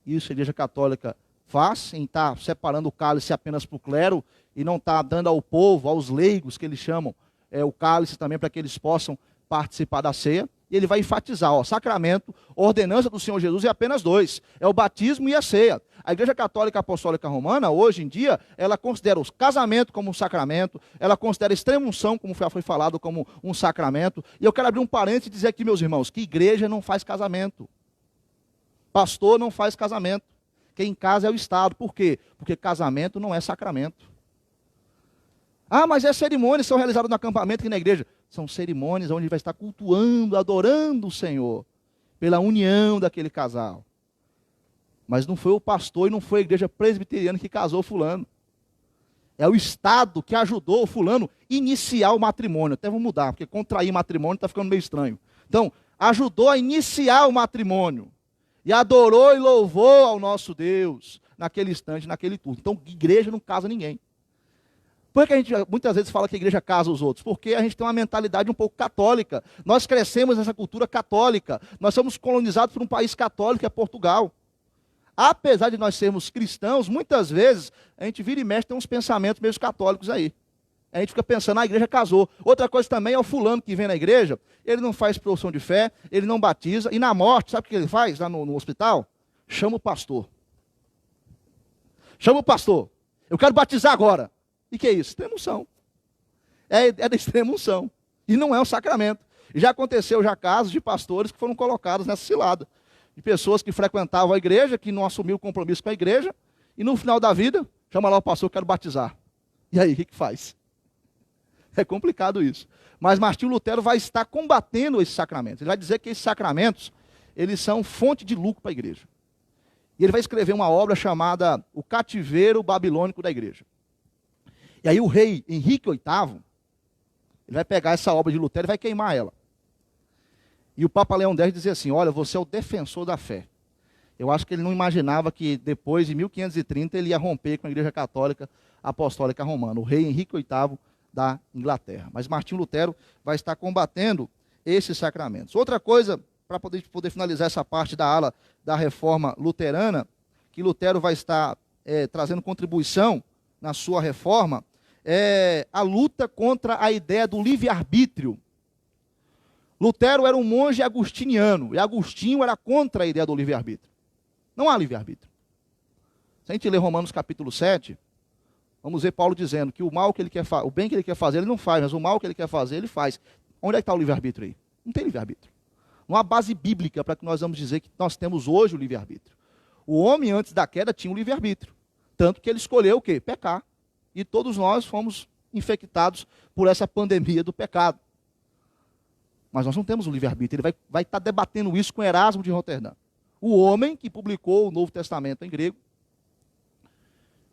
isso, a Igreja Católica faz, em estar separando o cálice apenas para o clero e não estar dando ao povo, aos leigos, que eles chamam, o cálice também para que eles possam participar da ceia. E ele vai enfatizar, sacramento, ordenança do Senhor Jesus é apenas 2, é o batismo e a ceia. A Igreja Católica Apostólica Romana, hoje em dia, ela considera o casamento como um sacramento, ela considera a extrema-unção, como já foi falado, como um sacramento. E eu quero abrir um parênteses e dizer aqui, meus irmãos, que igreja não faz casamento. Pastor não faz casamento. Quem casa é o Estado. Por quê? Porque casamento não é sacramento. Ah, mas as cerimônias são realizadas no acampamento aqui na igreja. São cerimônias onde vai estar cultuando, adorando o Senhor, pela união daquele casal. Mas não foi o pastor e não foi a igreja presbiteriana que casou fulano. É o Estado que ajudou o fulano a iniciar o matrimônio. Até vou mudar, porque contrair matrimônio está ficando meio estranho. Então, ajudou a iniciar o matrimônio. E adorou e louvou ao nosso Deus naquele instante, naquele turno. Então, igreja não casa ninguém. Por que a gente muitas vezes fala que a igreja casa os outros? Porque a gente tem uma mentalidade um pouco católica. Nós crescemos nessa cultura católica. Nós somos colonizados por um país católico, que é Portugal. apesar de nós sermos cristãos, muitas vezes a gente vira e mexe, tem uns pensamentos meio católicos aí. A gente fica pensando, a igreja casou. Outra coisa também é o fulano que vem na igreja, ele não faz profissão de fé, ele não batiza, e na morte, sabe o que ele faz lá no hospital? Chama o pastor. Chama o pastor. Eu quero batizar agora. E que é isso? Extrema-unção. É da extrema-unção. E não é um sacramento. E já aconteceu casos de pastores que foram colocados nessa cilada. De pessoas que frequentavam a igreja, que não assumiram o compromisso com a igreja, e no final da vida, chama lá o pastor, eu quero batizar. E aí, o que faz? É complicado isso. Mas Martinho Lutero vai estar combatendo esses sacramentos. Ele vai dizer que esses sacramentos, eles são fonte de lucro para a igreja. E ele vai escrever uma obra chamada O Cativeiro Babilônico da Igreja. E aí o rei Henrique VIII, ele vai pegar essa obra de Lutero e vai queimar ela. E o Papa Leão X dizia assim, olha, você é o defensor da fé. Eu acho que ele não imaginava que depois de 1530 ele ia romper com a Igreja Católica Apostólica Romana, o rei Henrique VIII da Inglaterra. Mas Martinho Lutero vai estar combatendo esses sacramentos. Outra coisa, para poder finalizar essa parte da ala da reforma luterana, que Lutero vai estar trazendo contribuição na sua reforma, é a luta contra a ideia do livre-arbítrio. Lutero era um monge agustiniano, e Agostinho era contra a ideia do livre-arbítrio. Não há livre-arbítrio. Se a gente ler Romanos capítulo 7, vamos ver Paulo dizendo que o mal que ele quer o bem que ele quer fazer, ele não faz, mas o mal que ele quer fazer, ele faz. Onde é que está o livre-arbítrio aí? Não tem livre-arbítrio. Não há base bíblica para que nós vamos dizer que nós temos hoje o livre-arbítrio. O homem, antes da queda, tinha um livre-arbítrio. Tanto que ele escolheu o quê? Pecar. E todos nós fomos infectados por essa pandemia do pecado. Mas nós não temos o livre-arbítrio. Ele vai estar debatendo isso com Erasmo de Roterdã. O homem que publicou o Novo Testamento em grego,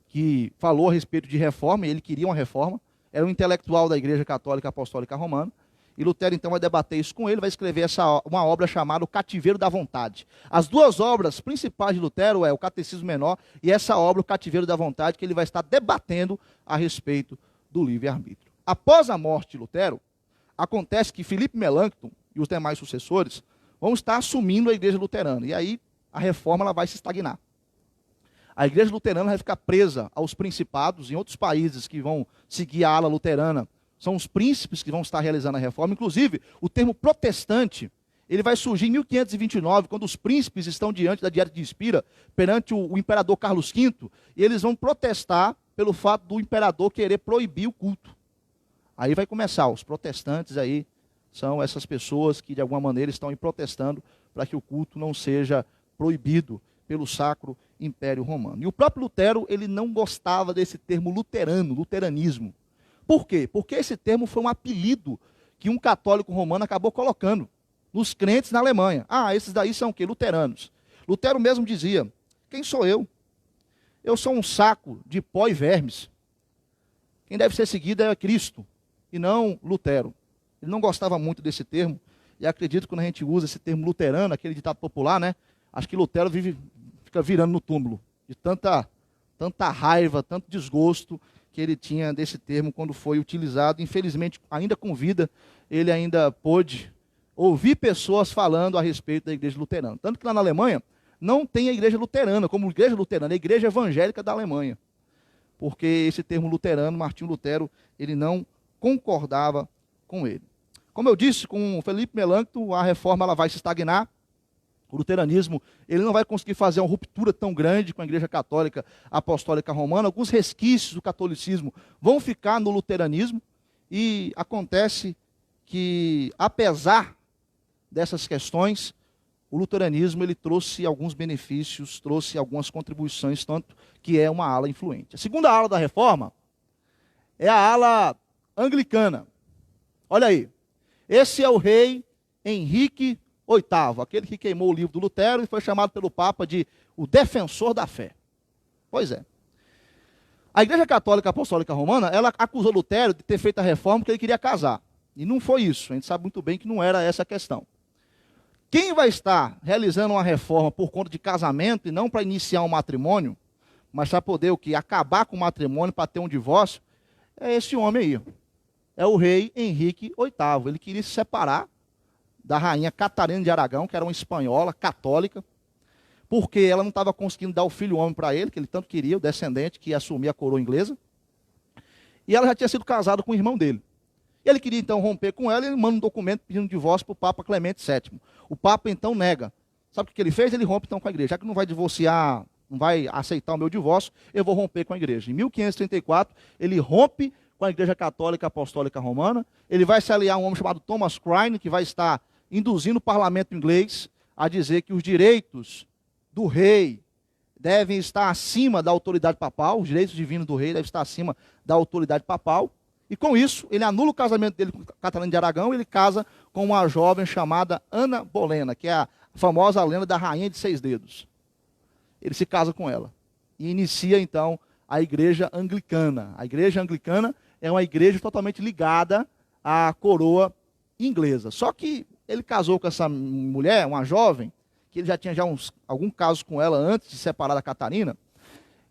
que falou a respeito de reforma, e ele queria uma reforma, era um intelectual da Igreja Católica Apostólica Romana, e Lutero então vai debater isso com ele, vai escrever uma obra chamada O Cativeiro da Vontade. As duas obras principais de Lutero é o Catecismo Menor e essa obra, O Cativeiro da Vontade, que ele vai estar debatendo a respeito do livre-arbítrio. Após a morte de Lutero, acontece que Filipe Melanchthon e os demais sucessores vão estar assumindo a Igreja Luterana, e aí a reforma ela vai se estagnar. A Igreja Luterana vai ficar presa aos principados. Em outros países que vão seguir a ala luterana, são os príncipes que vão estar realizando a reforma. Inclusive, o termo protestante, ele vai surgir em 1529, quando os príncipes estão diante da Dieta de Espira, perante o imperador Carlos V, e eles vão protestar pelo fato do imperador querer proibir o culto. Aí vai começar, os protestantes aí são essas pessoas que de alguma maneira estão aí protestando para que o culto não seja proibido pelo Sacro Império Romano. E o próprio Lutero, ele não gostava desse termo luterano, luteranismo. Por quê? Porque esse termo foi um apelido que um católico romano acabou colocando nos crentes na Alemanha. Ah, esses daí são o quê? Luteranos. Lutero mesmo dizia, quem sou eu? Eu sou um saco de pó e vermes. Quem deve ser seguido é Cristo, e não Lutero. Ele não gostava muito desse termo, e acredito que quando a gente usa esse termo luterano, aquele ditado popular, né? Acho que Lutero fica virando no túmulo, de tanta raiva, tanto desgosto que ele tinha desse termo quando foi utilizado. Infelizmente, ainda com vida, ele ainda pôde ouvir pessoas falando a respeito da igreja luterana. Tanto que lá na Alemanha, não tem a igreja luterana como igreja luterana, é a igreja evangélica da Alemanha. Porque esse termo luterano, Martinho Lutero, ele não concordava com ele. Como eu disse, com Felipe Melanchthon, a reforma ela vai se estagnar. O luteranismo ele não vai conseguir fazer uma ruptura tão grande com a Igreja Católica Apostólica Romana. Alguns resquícios do catolicismo vão ficar no luteranismo. E acontece que, apesar dessas questões, o luteranismo ele trouxe alguns benefícios, trouxe algumas contribuições, tanto que é uma ala influente. A segunda ala da reforma é a ala anglicana. Olha aí, esse é o rei Henrique VIII, aquele que queimou o livro do Lutero e foi chamado pelo Papa de o defensor da fé. Pois é. A Igreja Católica Apostólica Romana, ela acusou Lutero de ter feito a reforma porque ele queria casar. E não foi isso, a gente sabe muito bem que não era essa a questão. Quem vai estar realizando uma reforma por conta de casamento e não para iniciar um matrimônio, mas para poder o quê? Acabar com o matrimônio, para ter um divórcio, é esse homem aí. É o rei Henrique VIII. Ele queria se separar da rainha Catarina de Aragão, que era uma espanhola, católica, porque ela não estava conseguindo dar o filho homem para ele, que ele tanto queria, o descendente que ia assumir a coroa inglesa. E ela já tinha sido casada com o irmão dele. E ele queria então romper com ela e ele manda um documento pedindo divórcio para o Papa Clemente VII. O Papa então nega. Sabe o que ele fez? Ele rompe então com a igreja. Já que não vai divorciar, não vai aceitar o meu divórcio, eu vou romper com a igreja. Em 1534, ele rompe com a Igreja Católica Apostólica Romana. Ele vai se aliar a um homem chamado Thomas Crine, que vai estar induzindo o parlamento inglês a dizer que os direitos do rei devem estar acima da autoridade papal, os direitos divinos do rei devem estar acima da autoridade papal. E com isso, ele anula o casamento dele com Catarina de Aragão e ele casa com uma jovem chamada Ana Bolena, que é a famosa lenda da Rainha de 6 Dedos. Ele se casa com ela e inicia então a Igreja Anglicana. A Igreja Anglicana é uma igreja totalmente ligada à coroa inglesa. Só que ele casou com essa mulher, uma jovem, que ele já tinha alguns casos com ela antes de separar da Catarina,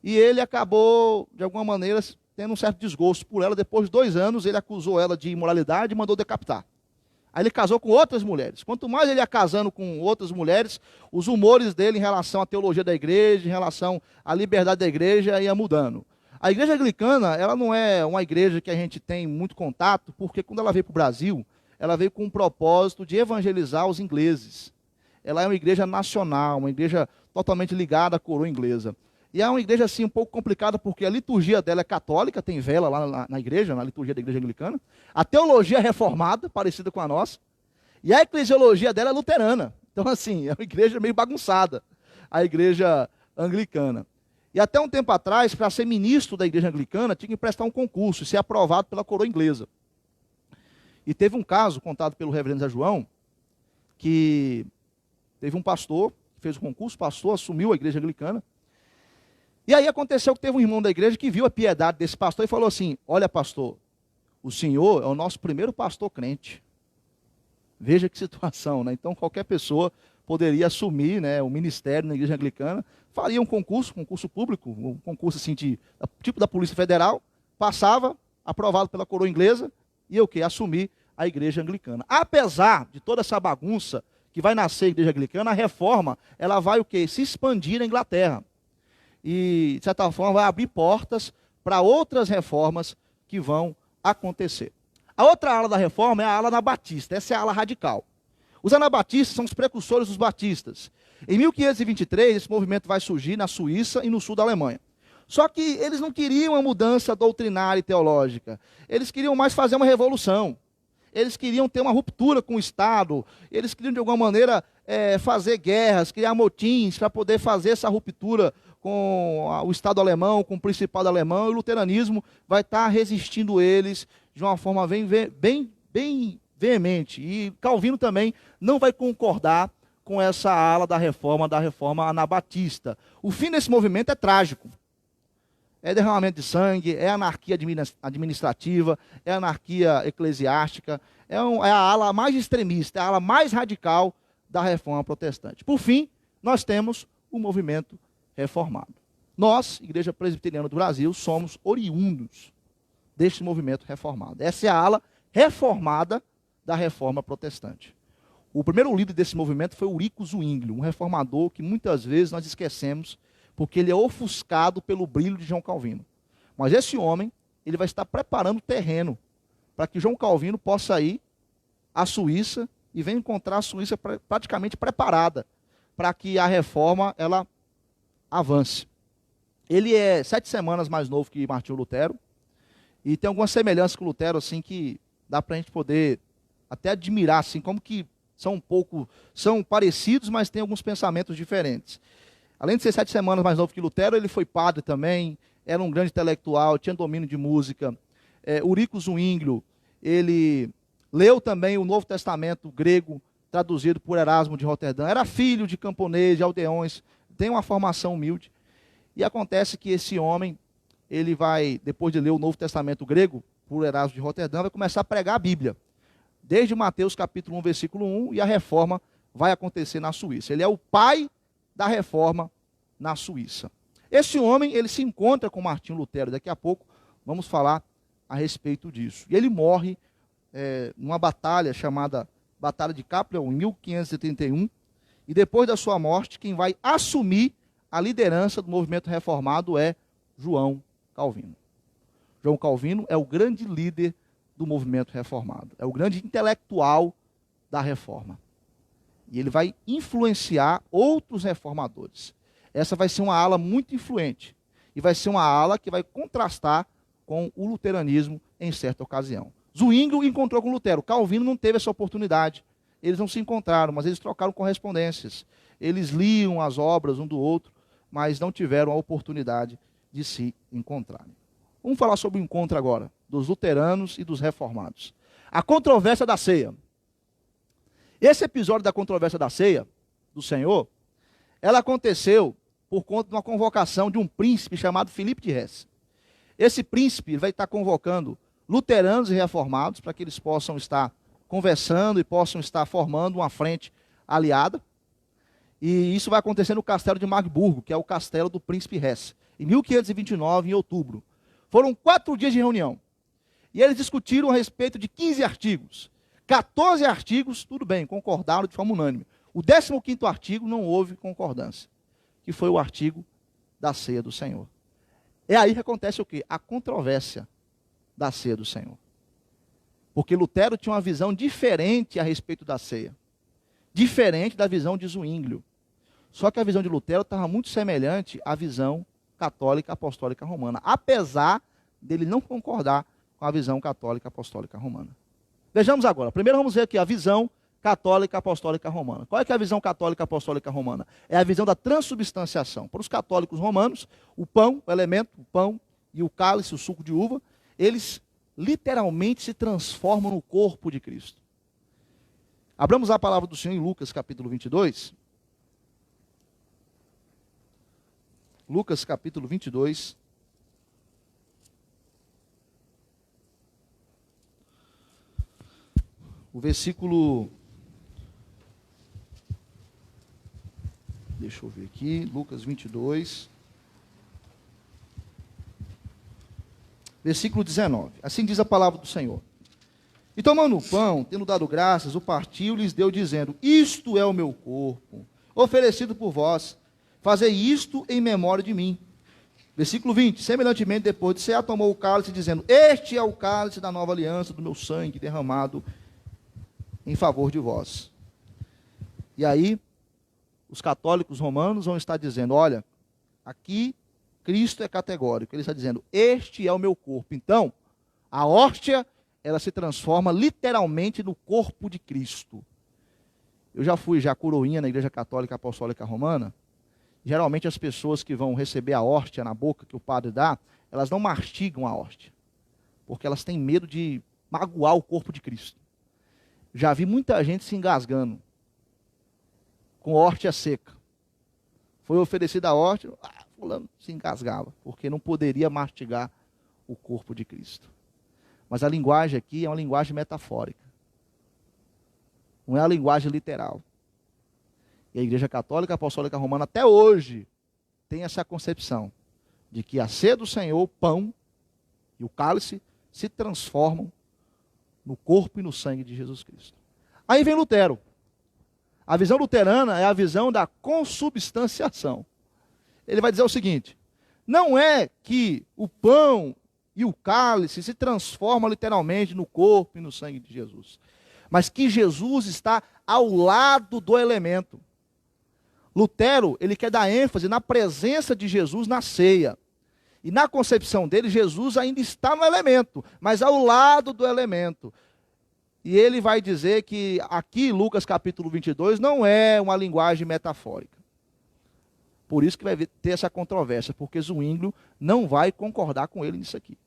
e ele acabou, de alguma maneira, tendo um certo desgosto por ela. Depois de 2 anos, ele acusou ela de imoralidade e mandou decapitar. Aí ele casou com outras mulheres. Quanto mais ele ia casando com outras mulheres, os humores dele em relação à teologia da igreja, em relação à liberdade da igreja, ia mudando. A igreja anglicana, ela não é uma igreja que a gente tem muito contato, porque quando ela veio para o Brasil, ela veio com o propósito de evangelizar os ingleses. Ela é uma igreja nacional, uma igreja totalmente ligada à coroa inglesa. E é uma igreja assim um pouco complicada, porque a liturgia dela é católica, tem vela lá na igreja, na liturgia da igreja anglicana. A teologia é reformada, parecida com a nossa. E a eclesiologia dela é luterana. Então assim, é uma igreja meio bagunçada, a igreja anglicana. E até um tempo atrás, para ser ministro da igreja anglicana, tinha que prestar um concurso e ser aprovado pela coroa inglesa. E teve um caso contado pelo reverendo Zé João, que teve um pastor que fez o concurso, o pastor assumiu a igreja anglicana. E aí aconteceu que teve um irmão da igreja que viu a piedade desse pastor e falou assim: olha, pastor, o senhor é o nosso primeiro pastor crente. Veja que situação, né? Então qualquer pessoa poderia assumir, né, o ministério na igreja anglicana, faria um concurso público, um concurso assim tipo da Polícia Federal, passava, aprovado pela coroa inglesa, e o quê? Assumir a igreja anglicana. Apesar de toda essa bagunça que vai nascer a igreja anglicana, a reforma, ela vai o quê? Se expandir na Inglaterra. E, de certa forma, vai abrir portas para outras reformas que vão acontecer. A outra ala da reforma é a ala anabatista, essa é a ala radical. Os anabatistas são os precursores dos batistas. Em 1523, esse movimento vai surgir na Suíça e no sul da Alemanha. Só que eles não queriam uma mudança doutrinária e teológica. Eles queriam mais fazer uma revolução. Eles queriam ter uma ruptura com o Estado. Eles queriam, de alguma maneira, fazer guerras, criar motins para poder fazer essa ruptura com o Estado alemão, com o Principado alemão. E o luteranismo vai estar resistindo eles de uma forma bem veemente. E Calvino também não vai concordar com essa ala da reforma anabatista. O fim desse movimento é trágico. É derramamento de sangue, é anarquia administrativa, é anarquia eclesiástica, é a ala mais extremista, é a ala mais radical da reforma protestante. Por fim, nós temos o movimento reformado. Nós, Igreja Presbiteriana do Brasil, somos oriundos deste movimento reformado. Essa é a ala reformada da reforma protestante. O primeiro líder desse movimento foi Eurico Zwinglio, um reformador que muitas vezes nós esquecemos, porque ele é ofuscado pelo brilho de João Calvino. Mas esse homem, ele vai estar preparando o terreno para que João Calvino possa ir à Suíça e venha encontrar a Suíça praticamente preparada para que a reforma ela avance. Ele é 7 semanas mais novo que Martinho Lutero e tem algumas semelhanças com Lutero assim que dá para a gente poder até admirar assim como que são parecidos, mas tem alguns pensamentos diferentes. Além de ser 7 semanas mais novo que Lutero, ele foi padre também, era um grande intelectual, tinha domínio de música. Eurico Zwinglio, ele leu também o Novo Testamento grego, traduzido por Erasmo de Roterdã. Era filho de camponês, de aldeões, tem uma formação humilde. E acontece que esse homem, ele vai, depois de ler o Novo Testamento grego, por Erasmo de Roterdã, vai começar a pregar a Bíblia. Desde Mateus capítulo 1, versículo 1, e a reforma vai acontecer na Suíça. Ele é o pai da reforma na Suíça. Esse homem, ele se encontra com Martinho Lutero. Daqui a pouco vamos falar a respeito disso. E ele morre numa batalha chamada Batalha de Cappel, em 1531, E depois da sua morte, quem vai assumir a liderança do movimento reformado é João Calvino. João Calvino é o grande líder do movimento reformado, é o grande intelectual da reforma. E ele vai influenciar outros reformadores. Essa vai ser uma ala muito influente. E vai ser uma ala que vai contrastar com o luteranismo em certa ocasião. Zwinglio encontrou com Lutero. Calvino não teve essa oportunidade. Eles não se encontraram, mas eles trocaram correspondências. Eles liam as obras um do outro, mas não tiveram a oportunidade de se encontrarem. Vamos falar sobre o encontro agora, dos luteranos e dos reformados. A controvérsia da ceia. Esse episódio da controvérsia da ceia, do Senhor, ela aconteceu por conta de uma convocação de um príncipe chamado Filipe de Hesse. Esse príncipe vai estar convocando luteranos e reformados para que eles possam estar conversando e possam estar formando uma frente aliada. E isso vai acontecer no castelo de Magdeburgo, que é o castelo do príncipe Hesse, em 1529, em outubro. Foram 4 dias de reunião. E eles discutiram a respeito de 15 artigos. 14 artigos, tudo bem, concordaram de forma unânime. O 15º artigo não houve concordância, que foi o artigo da ceia do Senhor. É aí que acontece o quê? A controvérsia da ceia do Senhor. Porque Lutero tinha uma visão diferente a respeito da ceia. Diferente da visão de Zwinglio. Só que a visão de Lutero estava muito semelhante à visão católica apostólica romana, apesar dele não concordar com a visão católica apostólica romana. Vejamos agora. Primeiro vamos ver aqui a visão católica apostólica romana. Qual é que é a visão católica apostólica romana? É a visão da transubstanciação. Para os católicos romanos, o pão, o elemento, o pão e o cálice, o suco de uva, eles literalmente se transformam no corpo de Cristo. Abramos a palavra do Senhor em Lucas capítulo 22. Lucas capítulo 22. O versículo... Deixa eu ver aqui. Lucas 22. Versículo 19. Assim diz a palavra do Senhor. E tomando o pão, tendo dado graças, o partiu e lhes deu, dizendo: Isto é o meu corpo, oferecido por vós. Fazei isto em memória de mim. Versículo 20. Semelhantemente, depois de cear, tomou o cálice, dizendo: Este é o cálice da nova aliança, do meu sangue derramado em favor de vós. E aí, os católicos romanos vão estar dizendo: olha, aqui Cristo é categórico. Ele está dizendo: este é o meu corpo. Então, a hóstia, ela se transforma literalmente no corpo de Cristo. Eu já fui coroinha na Igreja Católica Apostólica Romana. Geralmente as pessoas que vão receber a hóstia na boca que o padre dá, elas não mastigam a hóstia, porque elas têm medo de magoar o corpo de Cristo. Já vi muita gente se engasgando com hóstia seca. Foi oferecida a hóstia, fulano se engasgava, porque não poderia mastigar o corpo de Cristo. Mas a linguagem aqui é uma linguagem metafórica. Não é a linguagem literal. E a Igreja Católica Apostólica Romana até hoje tem essa concepção de que a ceia do Senhor, o pão e o cálice se transformam no corpo e no sangue de Jesus Cristo. Aí vem Lutero. A visão luterana é a visão da consubstanciação. Ele vai dizer o seguinte: não é que o pão e o cálice se transformam literalmente no corpo e no sangue de Jesus, mas que Jesus está ao lado do elemento. Lutero, ele quer dar ênfase na presença de Jesus na ceia. E na concepção dele, Jesus ainda está no elemento, mas ao lado do elemento. E ele vai dizer que aqui, Lucas capítulo 22, não é uma linguagem metafórica. Por isso que vai ter essa controvérsia, porque Zwinglio não vai concordar com ele nisso aqui.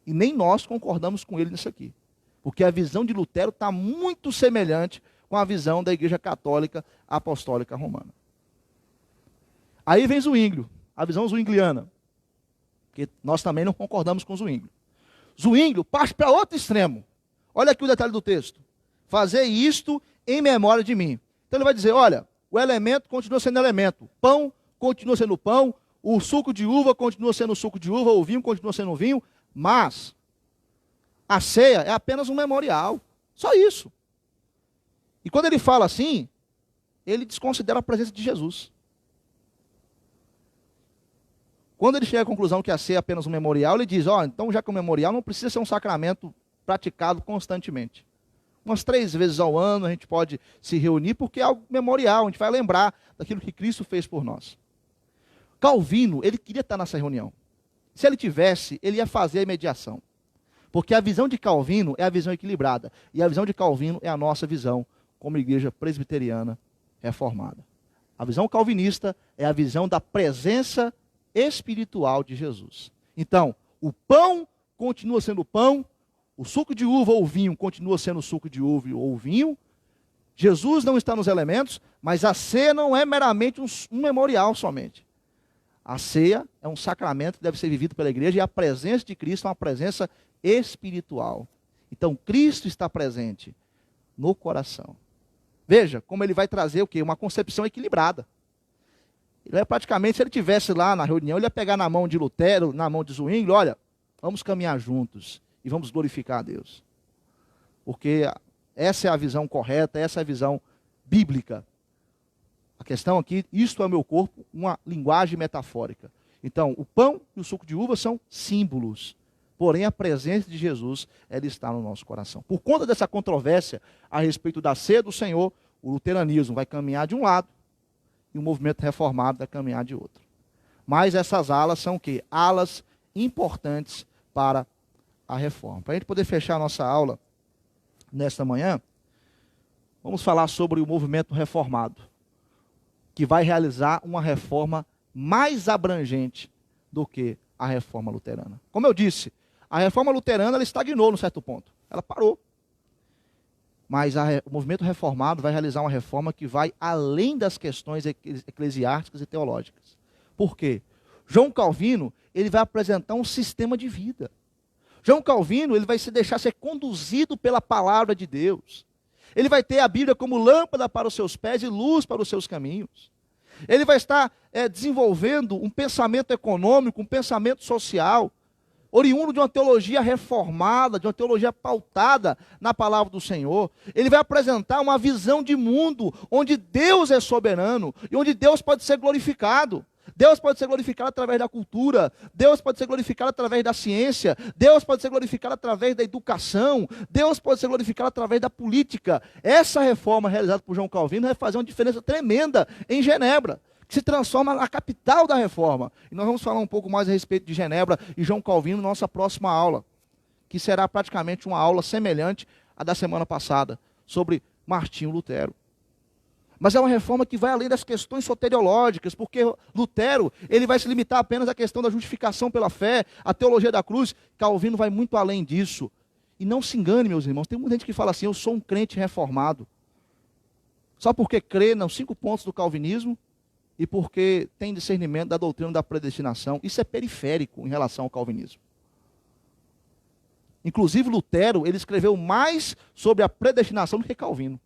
E nem nós concordamos com ele nisso aqui. Porque a visão de Lutero está muito semelhante com a visão da Igreja Católica Apostólica Romana. Aí vem Zwinglio, a visão zwingliana. Porque nós também não concordamos com Zwinglio. Zwinglio parte para outro extremo. Olha aqui o detalhe do texto. Fazer isto em memória de mim. Então ele vai dizer, olha, o elemento continua sendo elemento. Pão continua sendo pão. O suco de uva continua sendo suco de uva. O vinho continua sendo vinho. Mas a ceia é apenas um memorial. Só isso. E quando ele fala assim, ele desconsidera a presença de Jesus. Quando ele chega à conclusão que a ceia é apenas um memorial, ele diz, então já que o memorial não precisa ser um sacramento praticado constantemente. Umas 3 vezes ao ano a gente pode se reunir, porque é algo memorial, a gente vai lembrar daquilo que Cristo fez por nós. Calvino, ele queria estar nessa reunião. Se ele tivesse, ele ia fazer a mediação. Porque a visão de Calvino é a visão equilibrada. E a visão de Calvino é a nossa visão como igreja presbiteriana reformada. A visão calvinista é a visão da presença espiritual de Jesus. Então, o pão continua sendo pão, o suco de uva ou o vinho continua sendo suco de uva ou vinho. Jesus não está nos elementos, mas a ceia não é meramente um memorial somente. A ceia é um sacramento que deve ser vivido pela igreja, e a presença de Cristo é uma presença espiritual. Então, Cristo está presente no coração. Veja como ele vai trazer o quê? Uma concepção equilibrada. Ele é praticamente, se ele estivesse lá na reunião, ele ia pegar na mão de Lutero, na mão de Zwingli, olha, vamos caminhar juntos e vamos glorificar a Deus. Porque essa é a visão correta, essa é a visão bíblica. A questão aqui, isto é o meu corpo, uma linguagem metafórica. Então, o pão e o suco de uva são símbolos. Porém, a presença de Jesus, ela está no nosso coração. Por conta dessa controvérsia a respeito da ceia do Senhor, o luteranismo vai caminhar de um lado e o movimento reformado vai caminhar de outro. Mas essas alas são o quê? Alas importantes para a reforma. Para a gente poder fechar a nossa aula nesta manhã, vamos falar sobre o movimento reformado, que vai realizar uma reforma mais abrangente do que a reforma luterana. Como eu disse, a reforma luterana ela estagnou num certo ponto, ela parou. Mas o movimento reformado vai realizar uma reforma que vai além das questões eclesiásticas e teológicas. Por quê? João Calvino, ele vai apresentar um sistema de vida. João Calvino, ele vai se deixar ser conduzido pela palavra de Deus. Ele vai ter a Bíblia como lâmpada para os seus pés e luz para os seus caminhos. Ele vai estar desenvolvendo um pensamento econômico, um pensamento social, oriundo de uma teologia reformada, de uma teologia pautada na palavra do Senhor. Ele vai apresentar uma visão de mundo onde Deus é soberano e onde Deus pode ser glorificado. Deus pode ser glorificado através da cultura, Deus pode ser glorificado através da ciência, Deus pode ser glorificado através da educação, Deus pode ser glorificado através da política. Essa reforma realizada por João Calvino vai fazer uma diferença tremenda em Genebra, que se transforma na capital da reforma. E nós vamos falar um pouco mais a respeito de Genebra e João Calvino na nossa próxima aula, que será praticamente uma aula semelhante à da semana passada, sobre Martinho Lutero. Mas é uma reforma que vai além das questões soteriológicas, porque Lutero ele vai se limitar apenas à questão da justificação pela fé, a teologia da cruz. Calvino vai muito além disso. E não se engane, meus irmãos, tem muita gente que fala assim, eu sou um crente reformado. Só porque crê nos 5 pontos do calvinismo e porque tem discernimento da doutrina da predestinação. Isso é periférico em relação ao calvinismo. Inclusive Lutero, ele escreveu mais sobre a predestinação do que Calvino.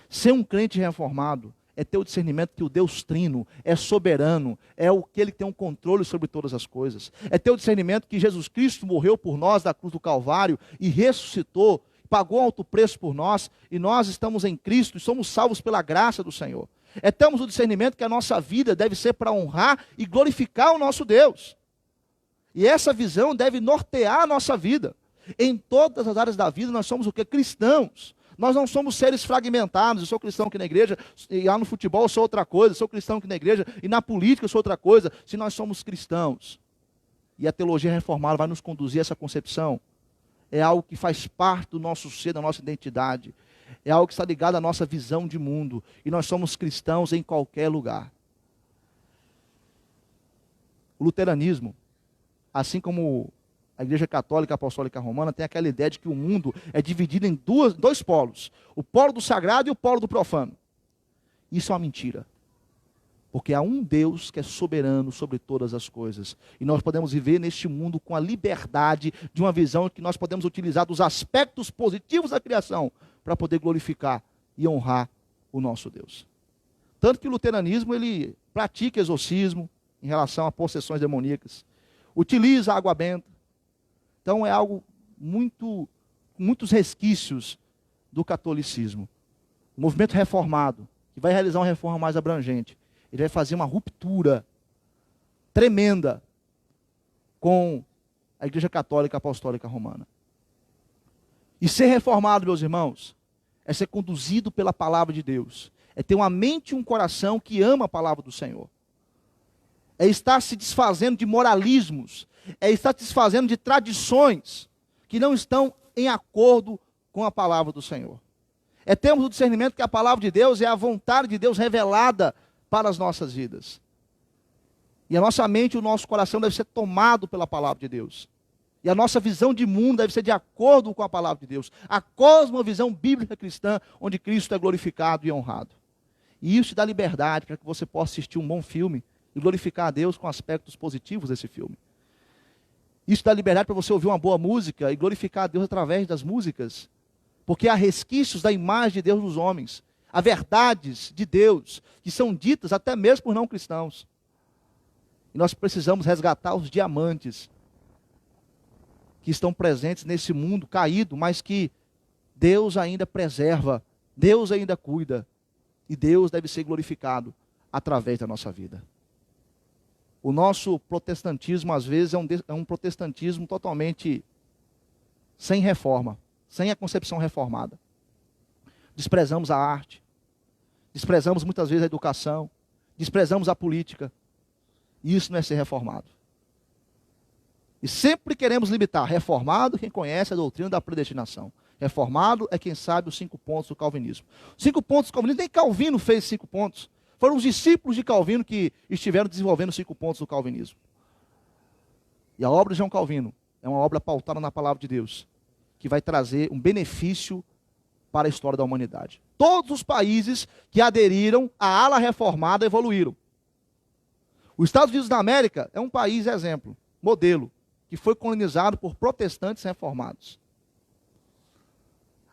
Ser um crente reformado é ter o discernimento que o Deus Trino é soberano, é aquele que tem um controle sobre todas as coisas. É ter o discernimento que Jesus Cristo morreu por nós na cruz do Calvário e ressuscitou, pagou alto preço por nós, e nós estamos em Cristo e somos salvos pela graça do Senhor. É termos o discernimento que a nossa vida deve ser para honrar e glorificar o nosso Deus. E essa visão deve nortear a nossa vida. Em todas as áreas da vida nós somos o quê? Cristãos. Nós não somos seres fragmentados, eu sou cristão aqui na igreja, e lá no futebol eu sou outra coisa, eu sou cristão aqui na igreja, e na política eu sou outra coisa. Se nós somos cristãos, e a teologia reformada vai nos conduzir a essa concepção, é algo que faz parte do nosso ser, da nossa identidade, é algo que está ligado à nossa visão de mundo, e nós somos cristãos em qualquer lugar. O luteranismo, assim como a Igreja Católica Apostólica Romana, tem aquela ideia de que o mundo é dividido em dois polos. O polo do sagrado e o polo do profano. Isso é uma mentira. Porque há um Deus que é soberano sobre todas as coisas. E nós podemos viver neste mundo com a liberdade de uma visão que nós podemos utilizar dos aspectos positivos da criação para poder glorificar e honrar o nosso Deus. Tanto que o luteranismo ele pratica exorcismo em relação a possessões demoníacas. Utiliza a água benta. Então é algo muitos resquícios do catolicismo. O movimento reformado, que vai realizar uma reforma mais abrangente, ele vai fazer uma ruptura tremenda com a Igreja Católica Apostólica Romana. E ser reformado, meus irmãos, é ser conduzido pela palavra de Deus. É ter uma mente e um coração que ama a palavra do Senhor. É estar se desfazendo de moralismos. É estar se desfazendo de tradições que não estão em acordo com a palavra do Senhor. É termos o discernimento que a palavra de Deus é a vontade de Deus revelada para as nossas vidas. E a nossa mente e o nosso coração deve ser tomado pela palavra de Deus. E a nossa visão de mundo deve ser de acordo com a palavra de Deus. A cosmovisão bíblica cristã, onde Cristo é glorificado e honrado. E isso te dá liberdade para que você possa assistir um bom filme e glorificar a Deus com aspectos positivos desse filme. Isso dá liberdade para você ouvir uma boa música e glorificar a Deus através das músicas. Porque há resquícios da imagem de Deus nos homens. Há verdades de Deus que são ditas até mesmo por não cristãos. E nós precisamos resgatar os diamantes que estão presentes nesse mundo caído, mas que Deus ainda preserva, Deus ainda cuida, e Deus deve ser glorificado através da nossa vida. O nosso protestantismo, às vezes, é um protestantismo totalmente sem reforma, sem a concepção reformada. Desprezamos a arte, desprezamos muitas vezes a educação, desprezamos a política, e isso não é ser reformado. E sempre queremos limitar. Reformado quem conhece a doutrina da predestinação. Reformado é quem sabe os 5 pontos do calvinismo. 5 pontos do calvinismo, nem Calvino fez 5 pontos. Foram os discípulos de Calvino que estiveram desenvolvendo os 5 pontos do calvinismo. E a obra de João Calvino é uma obra pautada na palavra de Deus, que vai trazer um benefício para a história da humanidade. Todos os países que aderiram à ala reformada evoluíram. Os Estados Unidos da América é um país exemplo, modelo, que foi colonizado por protestantes reformados.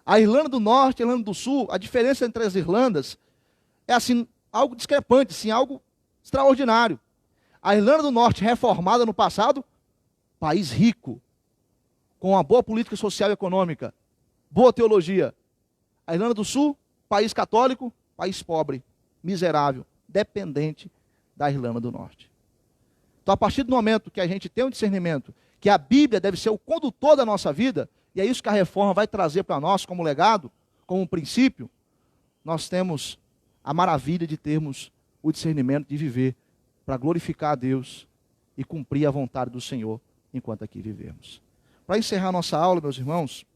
A Irlanda do Norte e a Irlanda do Sul, a diferença entre as Irlandas é assim, algo discrepante, assim, algo extraordinário. A Irlanda do Norte, reformada no passado, país rico, com uma boa política social e econômica, boa teologia. A Irlanda do Sul, país católico, país pobre, miserável, dependente da Irlanda do Norte. Então, a partir do momento que a gente tem um discernimento que a Bíblia deve ser o condutor da nossa vida, e é isso que a reforma vai trazer para nós como legado, como princípio, nós temos a maravilha de termos o discernimento de viver para glorificar a Deus e cumprir a vontade do Senhor enquanto aqui vivemos. Para encerrar nossa aula, meus irmãos,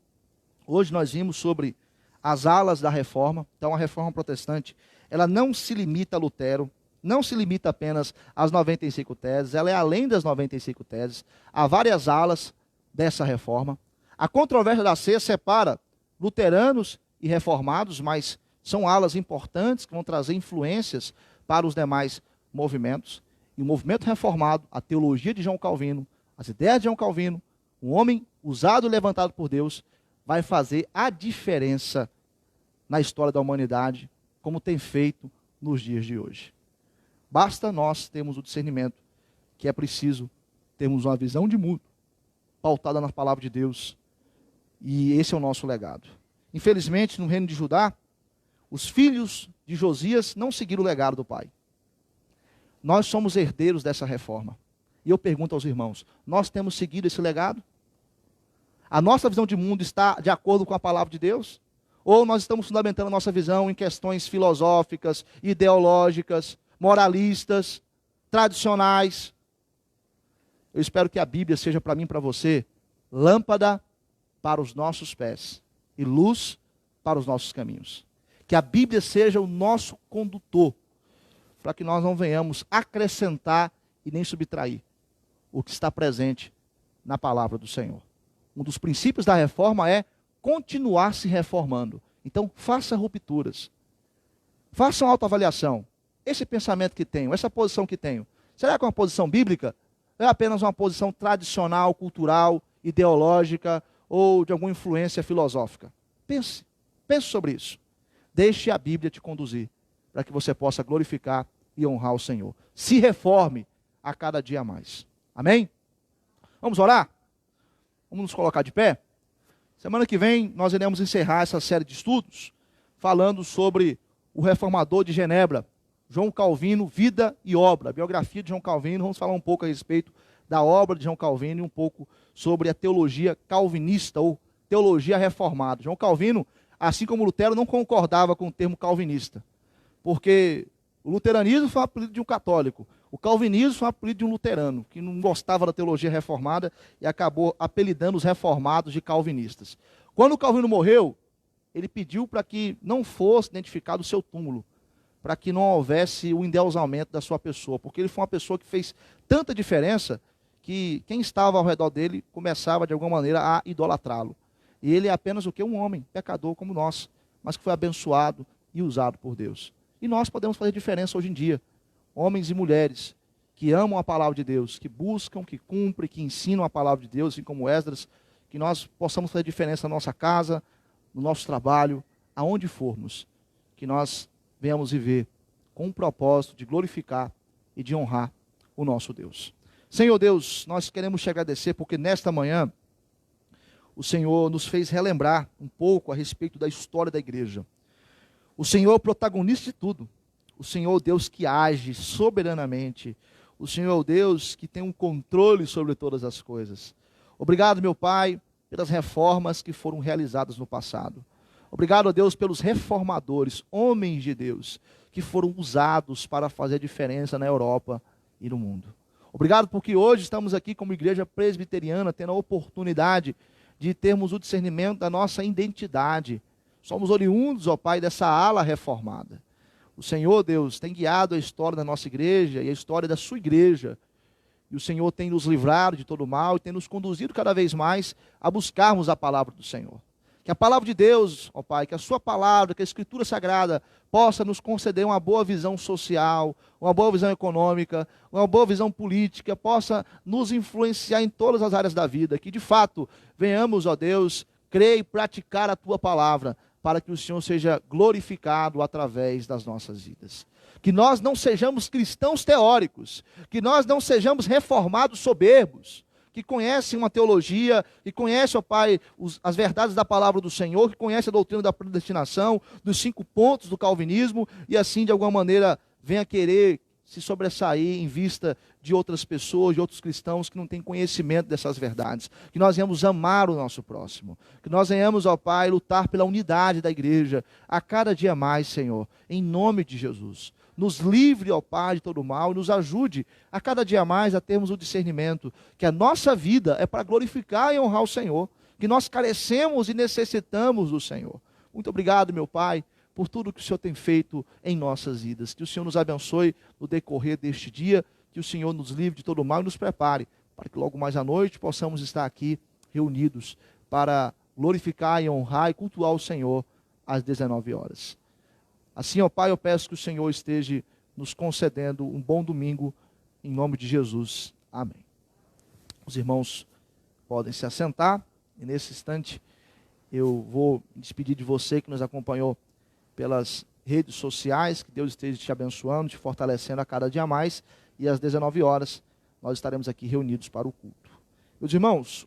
hoje nós vimos sobre as alas da reforma. Então, a reforma protestante, ela não se limita a Lutero, não se limita apenas às 95 teses, ela é além das 95 teses. Há várias alas dessa reforma. A controvérsia da ceia separa luteranos e reformados, mas são alas importantes que vão trazer influências para os demais movimentos. E o movimento reformado, a teologia de João Calvino, as ideias de João Calvino, um homem usado e levantado por Deus, vai fazer a diferença na história da humanidade, como tem feito nos dias de hoje. Basta nós termos o discernimento que é preciso termos uma visão de mundo pautada na palavra de Deus. E esse é o nosso legado. Infelizmente, no reino de Judá, os filhos de Josias não seguiram o legado do pai. Nós somos herdeiros dessa reforma. E eu pergunto aos irmãos, nós temos seguido esse legado? A nossa visão de mundo está de acordo com a palavra de Deus? Ou nós estamos fundamentando a nossa visão em questões filosóficas, ideológicas, moralistas, tradicionais? Eu espero que a Bíblia seja para mim e para você lâmpada para os nossos pés e luz para os nossos caminhos. Que a Bíblia seja o nosso condutor, para que nós não venhamos acrescentar e nem subtrair o que está presente na palavra do Senhor. Um dos princípios da reforma é continuar se reformando. Então, faça rupturas. Faça uma autoavaliação. Esse pensamento que tenho, essa posição que tenho, será que é uma posição bíblica? É apenas uma posição tradicional, cultural, ideológica ou de alguma influência filosófica? Pense sobre isso. Deixe a Bíblia te conduzir, para que você possa glorificar e honrar o Senhor. Se reforme a cada dia mais. Amém? Vamos orar? Vamos nos colocar de pé? Semana que vem nós iremos encerrar essa série de estudos, falando sobre o reformador de Genebra, João Calvino, vida e obra. A biografia de João Calvino, vamos falar um pouco a respeito da obra de João Calvino e um pouco sobre a teologia calvinista ou teologia reformada. João Calvino, assim como Lutero, não concordava com o termo calvinista, porque o luteranismo foi um apelido de um católico, o calvinismo foi um apelido de um luterano, que não gostava da teologia reformada e acabou apelidando os reformados de calvinistas. Quando o Calvino morreu, ele pediu para que não fosse identificado o seu túmulo, para que não houvesse o endeusamento da sua pessoa, porque ele foi uma pessoa que fez tanta diferença que quem estava ao redor dele começava de alguma maneira a idolatrá-lo. E ele é apenas o que? Um homem, pecador como nós, mas que foi abençoado e usado por Deus. E nós podemos fazer diferença hoje em dia, homens e mulheres que amam a palavra de Deus, que buscam, que cumprem, que ensinam a palavra de Deus, assim como Esdras, que nós possamos fazer diferença na nossa casa, no nosso trabalho, aonde formos, que nós venhamos viver com um propósito de glorificar e de honrar o nosso Deus. Senhor Deus, nós queremos te agradecer porque nesta manhã o Senhor nos fez relembrar um pouco a respeito da história da igreja. O Senhor é o protagonista de tudo. O Senhor é o Deus que age soberanamente. O Senhor é o Deus que tem um controle sobre todas as coisas. Obrigado, meu Pai, pelas reformas que foram realizadas no passado. Obrigado a Deus pelos reformadores, homens de Deus, que foram usados para fazer a diferença na Europa e no mundo. Obrigado porque hoje estamos aqui como igreja presbiteriana, tendo a oportunidade de termos o discernimento da nossa identidade. Somos oriundos, ó Pai, dessa ala reformada. O Senhor, Deus, tem guiado a história da nossa igreja e a história da sua igreja. E o Senhor tem nos livrado de todo mal e tem nos conduzido cada vez mais a buscarmos a palavra do Senhor. Que a palavra de Deus, ó Pai, que a sua palavra, que a Escritura Sagrada possa nos conceder uma boa visão social, uma boa visão econômica, uma boa visão política, possa nos influenciar em todas as áreas da vida. Que de fato venhamos, ó Deus, crer e praticar a tua palavra, para que o Senhor seja glorificado através das nossas vidas. Que nós não sejamos cristãos teóricos, que nós não sejamos reformados soberbos, que conhecem uma teologia, que conhecem, ó Pai, as verdades da palavra do Senhor, que conhecem a doutrina da predestinação, dos 5 pontos do calvinismo, e assim, de alguma maneira, venha querer se sobressair em vista de outras pessoas, de outros cristãos que não têm conhecimento dessas verdades. Que nós venhamos amar o nosso próximo. Que nós venhamos, ó Pai, lutar pela unidade da igreja a cada dia mais, Senhor, em nome de Jesus. Nos livre, ó Pai, de todo mal e nos ajude a cada dia mais a termos o discernimento que a nossa vida é para glorificar e honrar o Senhor, que nós carecemos e necessitamos do Senhor. Muito obrigado, meu Pai, por tudo que o Senhor tem feito em nossas vidas. Que o Senhor nos abençoe no decorrer deste dia, que o Senhor nos livre de todo mal e nos prepare para que logo mais à noite possamos estar aqui reunidos para glorificar e honrar e cultuar o Senhor às 19 horas. Assim, ó Pai, eu peço que o Senhor esteja nos concedendo um bom domingo, em nome de Jesus. Amém. Os irmãos podem se assentar, e nesse instante eu vou me despedir de você que nos acompanhou pelas redes sociais. Que Deus esteja te abençoando, te fortalecendo a cada dia mais, e às 19 horas nós estaremos aqui reunidos para o culto. Meus irmãos,